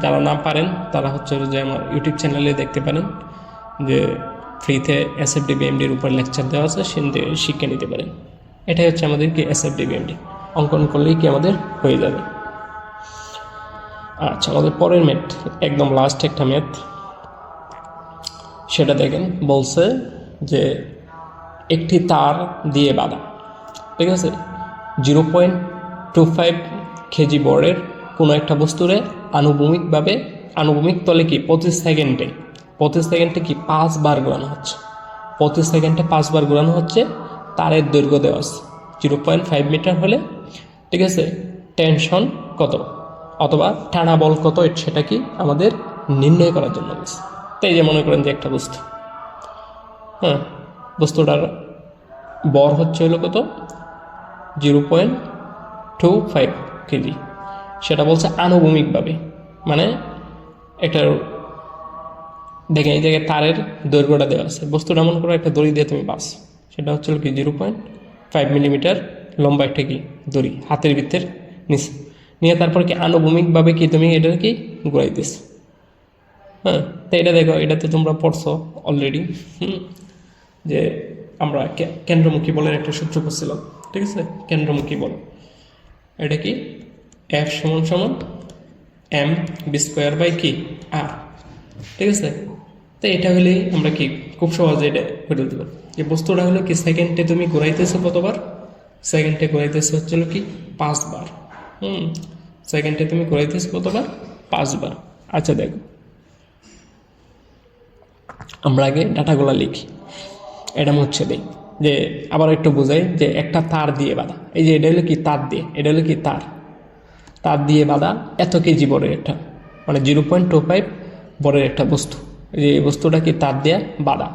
যারা না পারেন তারা হচ্ছে যে আমার ইউটিউব চ্যানেলে দেখতে পারেন, যে ফ্রিতে এসএফডি বিএমডির উপর লেকচার দেওয়া আছে, সেখানে শিখে নিতে পারেন। এটাই হচ্ছে আমাদের কি এসএফডি বিএমডি, অঙ্কন করলেই কি আমাদের হয়ে যাবে। আচ্ছা আমাদের পরের ম্যাথ, একদম লাস্ট একটা ম্যাথ, সেটা দেখেন বলছে যে একটি তার দিয়ে বাঁধা, ঠিক আছে, 0.25 কেজি বরের কোনো একটা বস্তুরে আনুভূমিক তলে কি 25 সেকেন্ডে কি 5 বার ঘোরানো হচ্ছে। 25 সেকেন্ডে 5 বার ঘোরানো হচ্ছে। তারের দৈর্ঘ্য দেওয়া আছে 0.5 মিটার হলে, ঠিক আছে, টেনশন কত অথবা টানা বল কত, সেটা কি আমাদের নির্ণয় করার জন্য বলছে। তাই যে মনে করেন যে একটা বস্তু, হ্যাঁ, বস্তুটার বর হচ্ছে হলো কত 0.25 কেজি, সেটা বলছে আনুভূমিকভাবে। মানে একটা দেখেন এই জায়গায় তারের দৈর্ঘ্যটা দেওয়া আছে, বস্তুটা মনে করো একটা দড়ি দিয়ে তুমি বাস, সেটা হচ্ছে কি 0.5 মিলিমিটার লম্বা একটা কি দড়ি হাতের ভিতরের নিচে নিয়ে, তারপর কি আনুভূমিকভাবে কি তুমি এটা কি ঘুরাইতেছ। হ্যাঁ, তো এটা দেখো, এটাতে তোমরা পড়ছো অলরেডি, যে আমরা কেন্দ্রমুখী বলের একটা সূত্র পড়ছিলাম, ঠিক আছে। কেন্দ্রমুখী বল এটা কি F = mv² কি r, ঠিক আছে। তো এটা হলেই আমরা কি খুব সহজে এটা করে দিতে পারি, যে বস্তুটা হলো কি সেকেন্ডে তুমি ঘুরাইতেছো কতবার, সেকেন্ডে ঘুরাইতেছো হচ্ছিল কি 5 বার। সেকেন্ডে তুমি ঘুরাইতেছো কতবার 5 বার। আচ্ছা দেখো আমরা আগে ডাটাগুলো লিখি, এটা হচ্ছে দিই যে আবার একটু বোঝাই, যে একটা তার দিয়ে বাঁধা, এই যে এটা হলো কি তার দিয়ে, এটা হলো কি তার, তার দিয়ে বাঁধা এত কেজি বড়ের একটা, মানে 0.25 বড়ের একটা বস্তু। যে এই বস্তুটা কি তার দিয়ে বাঁধা।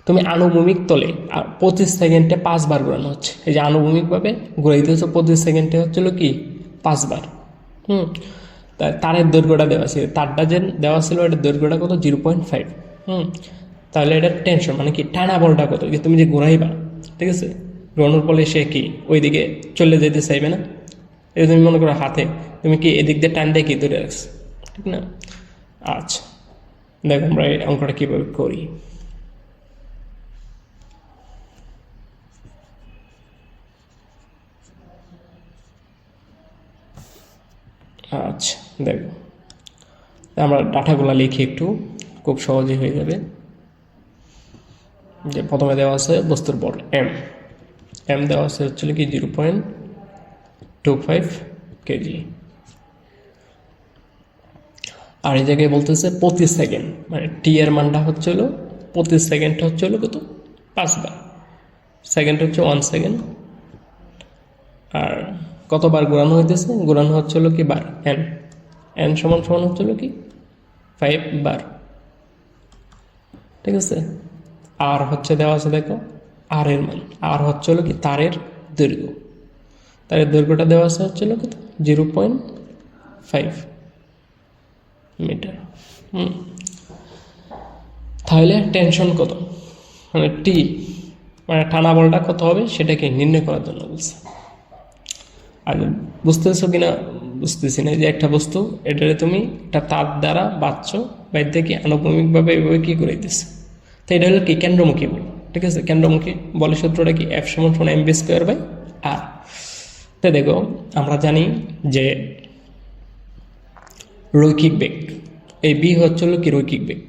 তুমি আনুভূমিক তলে আর 25 সেকেন্ডে 5 বার ঘোরানো হচ্ছে। এই যে আনুভূমিকভাবে ঘুরাইতে হচ্ছে 25 সেকেন্ডে হচ্ছিল কি 5 বার। তারের দৈর্ঘ্যটা দেওয়া ছিল, তারটা যে দেওয়া ছিল এটার দৈর্ঘ্যটা কত 0.5। তাহলে এটার টেনশন মানে কি টানা বলটা কত, যে তুমি যে ঘুরাইবা, ঠিক আছে, ঘোরানোর ফলে সে কি ওইদিকে চলে যেতে চাইবে না। এই তুমি মনে করো হাতে তুমি কি এদিক দিয়ে টান দিয়ে কি ধরে রাখছো, ঠিক না। আচ্ছা দেখো আমরা এই অঙ্কটা কীভাবে করি। আচ্ছা দেখো আমরা ডাটাগুলো লিখি একটু, খুব সহজে হয়ে যাবে। যে প্রথমে দেওয়া আছে বস্তুর বল এম দেওয়া আছে হচ্ছিল কি 0.25 কেজি। আর এই জায়গায় বলতেছে 25 সেকেন্ড, মানে টি এর মানটা হচ্ছে হলো 25 সেকেন্ডটা হচ্ছে হলো কত 5 বার, সেকেন্ড হচ্ছে 1 সেকেন্ড। আর কতবার ঘোরানো হইতেছে, ঘোরানো হচ্ছে হলো কি বার, এন সমান সমান হচ্ছে হলো কি 5 বার, ঠিক আছে। আর হচ্ছে দেওয়া আছে দেখো আর এর মান, আর হচ্ছে হলো কি তারের দৈর্ঘ্য, তারের দৈর্ঘ্যটা দেওয়া আছে হচ্ছে হলো কত 0.5 মিটার। তাহলে টেনশন কত, মানে টি মানে টানা বলটা কত হবে সেটাকে নির্ণয় করার জন্য বলছে। আর বুঝতেছো কিনা বুঝতেছি না, যে একটা বস্তু এটারে তুমি একটা তার দ্বারা বাঁধছো, বাইরে কি আনুভূমিকভাবে এভাবে কী করে দিচ্ছে। তো এটা হলো কি কেন্দ্রমুখী বল, ঠিক আছে। কেন্দ্রমুখী বলের সূত্রটা কি এফ সমান সমান এম বি স্কোয়ার বাই আর। তো দেখো আমরা জানি যে রৈখিক বেগ, এই বি হচ্ছে হলো কি রৈখিক বেগ,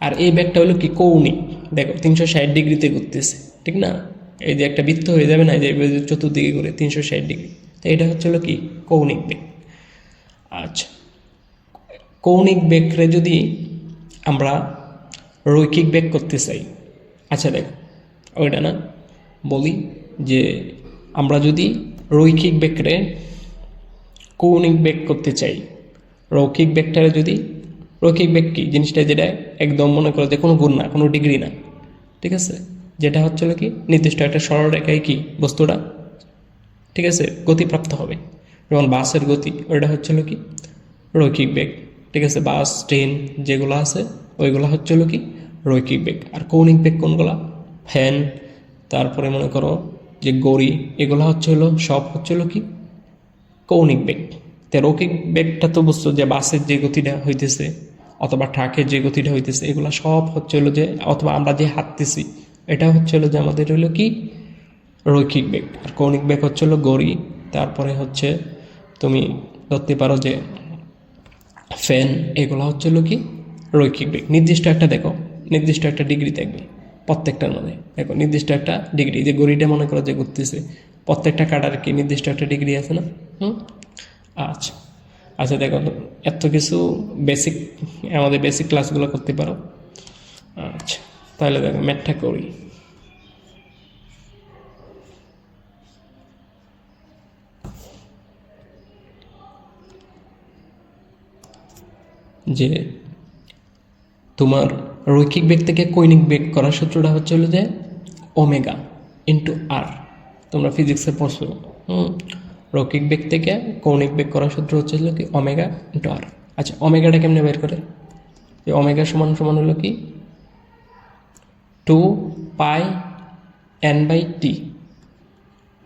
আর এই বেগটা হলো কি কৌণিক। দেখো 360 ডিগ্রিতে ঘুরতেছে, ঠিক না। এই যে একটা বৃত্ত হয়ে যাবে না, যে চতুর্দিকে ঘুরে 360 ডিগ্রি, তো এটা হচ্ছে হলো কি কৌণিক বেগ। আচ্ছা কৌণিক বেগরে যদি আমরা রৈখিক বেগ করতে চাই, আচ্ছা দেখো ওইটা না বলি, যে আমরা যদি রৈখিক বেগরে কৌণিক বেগ করতে চাই, রৈখিক বেগটারে যদি, রৈখিক বেগ কি জিনিসটা, যেটা একদম মনে করো যে কোনো গুণ না, কোনো ডিগ্রি না, ঠিক আছে, যেটা হচ্ছিল কি নির্দিষ্ট একটা সরলরেখায় কি বস্তুটা, ঠিক আছে, গতিপ্রাপ্ত হবে। যেমন বাসের গতি, ওইটা হচ্ছিল কি রৈখিক বেগ, ঠিক আছে। বাস ট্রেন যেগুলো আছে ওইগুলো হচ্ছিল কি রৈখিক বেগ। আর কৌণিক বেগ কোনগুলা, ফ্যান, তারপরে মনে করো যে গড়ি, এগুলো হচ্ছে হলো সব হচ্ছে হলো কি কৌণিক বেগ। তো রৈখিক বেগটা তো বুঝছো যে বাসের যে গতিটা হইতেছে অথবা ট্রাকের যে গতিটা হইতেছে, এগুলো সব হচ্ছে হলো যে, অথবা আমরা যে হাঁটতেছি এটা হচ্ছে হলো যে আমাদের হলো কি রৈখিক বেগ। আর কৌণিক বেগ হচ্ছে হলো গড়ি, তারপরে হচ্ছে তুমি ধরতে পারো যে ফ্যান, এগুলো হচ্ছে হলো কি রৈখিক বেগ। নির্দিষ্ট একটা দেখো, নির্দিষ্ট একটা ডিগ্রি থাকবে প্রত্যেকটার মধ্যে। দেখো নির্দিষ্ট একটা ডিগ্রি, যে গড়িটা মনে করো যে ঘুরতেছে, প্রত্যেকটা কাটার কি নির্দিষ্ট একটা ডিগ্রি আছে না। আচ্ছা আচ্ছা দেখো এত কিছু বেসিক, আমাদের বেসিক ক্লাসগুলো করতে পারো। আচ্ছা তাহলে দেখো ম্যাথটা করি। যে তোমার রৈখিক বেগ থেকে কৌণিক বেগ করার সূত্রটা হচ্ছে হলো যে ওমেগা ইন্টু আর, তোমরা ফিজিক্সে পড়ছো। রৈখিক বেগ থেকে কৌণিক বেগ করার সূত্র হচ্ছে হলো কি ওমেগা ইন্টু আর। আচ্ছা ওমেগাটা কেমনে বের করে, যে ওমেগা সমান সমান হলো কি 2πn/t,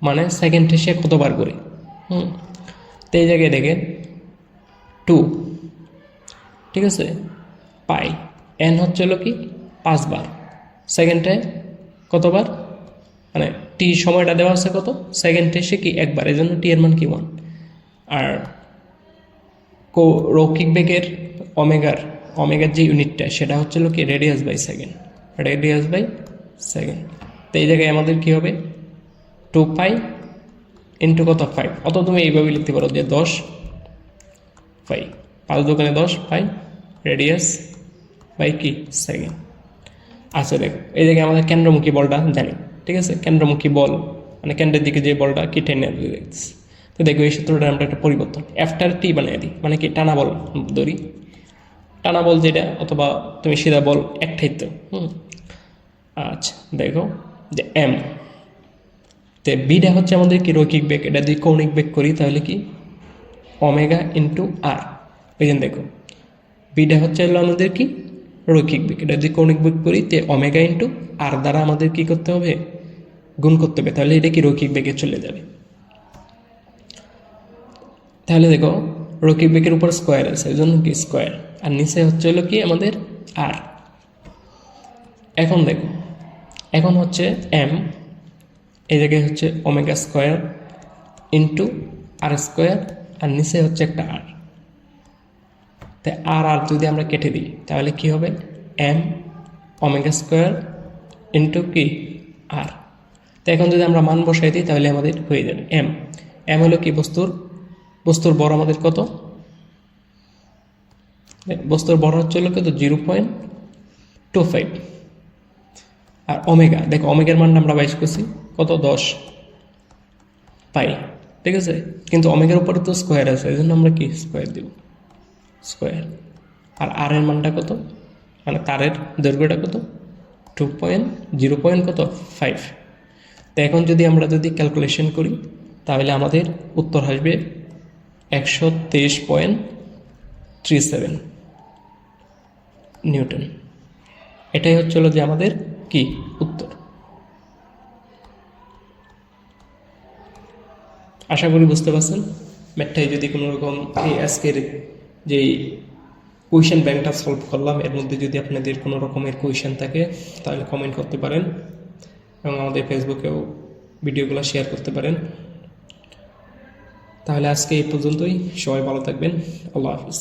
মানে সেকেন্ডে সে কতবার করে। তো এই জায়গায় দেখে 2, ঠিক আছে, পাই এন হচ্ছে হলো কি 5 বার, সেকেন্ডে কতবার, মানে টি সময়টা দেওয়া আছে কত সেকেন্ডে সে কি একবার, এই জন্য টি এর মান কি 1। আর রৈখিক বেগের ওমেগার যে ইউনিটটা সেটা হচ্ছে হলো কি radius by second, radius by second. তো এই জায়গায় আমাদের কি হবে 2π ইন্টু কত 5, অত তুমি এইভাবে লিখতে পারো যে 10 পাই, 5 দোকানে 10 পাই রেডিয়াস বাই কি সেকেন্ড। আচ্ছা দেখো এই জায়গায় আমাদের কেন্দ্রমুখী বলটা জানি, ঠিক আছে, কেন্দ্রমুখী বল মানে কেন্দ্রের দিকে যে বলটা কি টেনে দেখতেছে। তো দেখো এই সূত্রটার আমরা একটা পরিবর্তন, এফটার টি বানিয়ে দিই, মানে কি টানা বল ধরি, টানা বল যেটা, অথবা তুমি সিধা বল একটাই তো। আচ্ছা দেখো যে এম, তো বিটা হচ্ছে আমাদের কি রৈখিক বেগ, এটা যদি কৌণিক বেগ করি তাহলে কি ওমেগা ইন্টু আর। ওই জন্য দেখো বিটা হচ্ছে হলো আমাদের কি রৈখিক বেগ, এটা যদি কৌণিক বেগ করি তে ওমেগা ইন্টু আর দ্বারা আমাদের কি করতে হবে, গুণ করতে হবে, তাহলে এটা কি রৈখিক বেগে চলে যাবে। তাহলে দেখো রৈখিক বেগের উপর স্কোয়ার আছে, ওই জন্য কি স্কোয়ার, আর নিচে হচ্ছে হলো কি আমাদের আর। এখন দেখো এখন হচ্ছে এম, এই জায়গায় হচ্ছে ওমেগা স্কোয়ার ইন্টু আর স্কোয়ার, আর নিচে হচ্ছে একটা আর। তাই আর আর যদি আমরা কেটে দিই তাহলে কি হবে, এম ওমেগা স্কোয়ার ইন্টু কি আর। তো এখন যদি আমরা মান বসাই দিই তাহলে আমাদের হয়ে যাবে এম, এম হলো কি বস্তুর বড় আমাদের কত, বস্তুর বড় হচ্ছে হলো কত 0.25, আর ওমেগা দেখো ওমেগার মানটা আমরা 22 করছি কত 10 পাই, ঠিক আছে, কিন্তু ওমেগার উপরে তো স্কোয়ার আছে, এই জন্য আমরা কি স্কোয়ার দিব স্কোয়ার। আর আর এর মানটা কত, মানে তারের দৈর্ঘ্যটা কত 0.5। তো এখন যদি আমরা ক্যালকুলেশন করি তাহলে আমাদের উত্তর আসবে 123.37 নিউটন। এটাই হচ্ছিল যে আমাদের কি উত্তর। আশা করি বুঝতে পারছেন ম্যাথটাই। যদি কোনো রকম এই আজকের যেই কোয়েশ্চেন ব্যাংকটা সলভ করলাম এর মধ্যে যদি আপনাদের কোনো রকমের কোয়েশ্চেন থাকে তাহলে কমেন্ট করতে পারেন, এবং আমাদের ফেসবুকেও ভিডিওগুলো শেয়ার করতে পারেন। তাহলে আজকে এই পর্যন্তই, সবাই ভালো থাকবেন, আল্লাহ হাফিজ।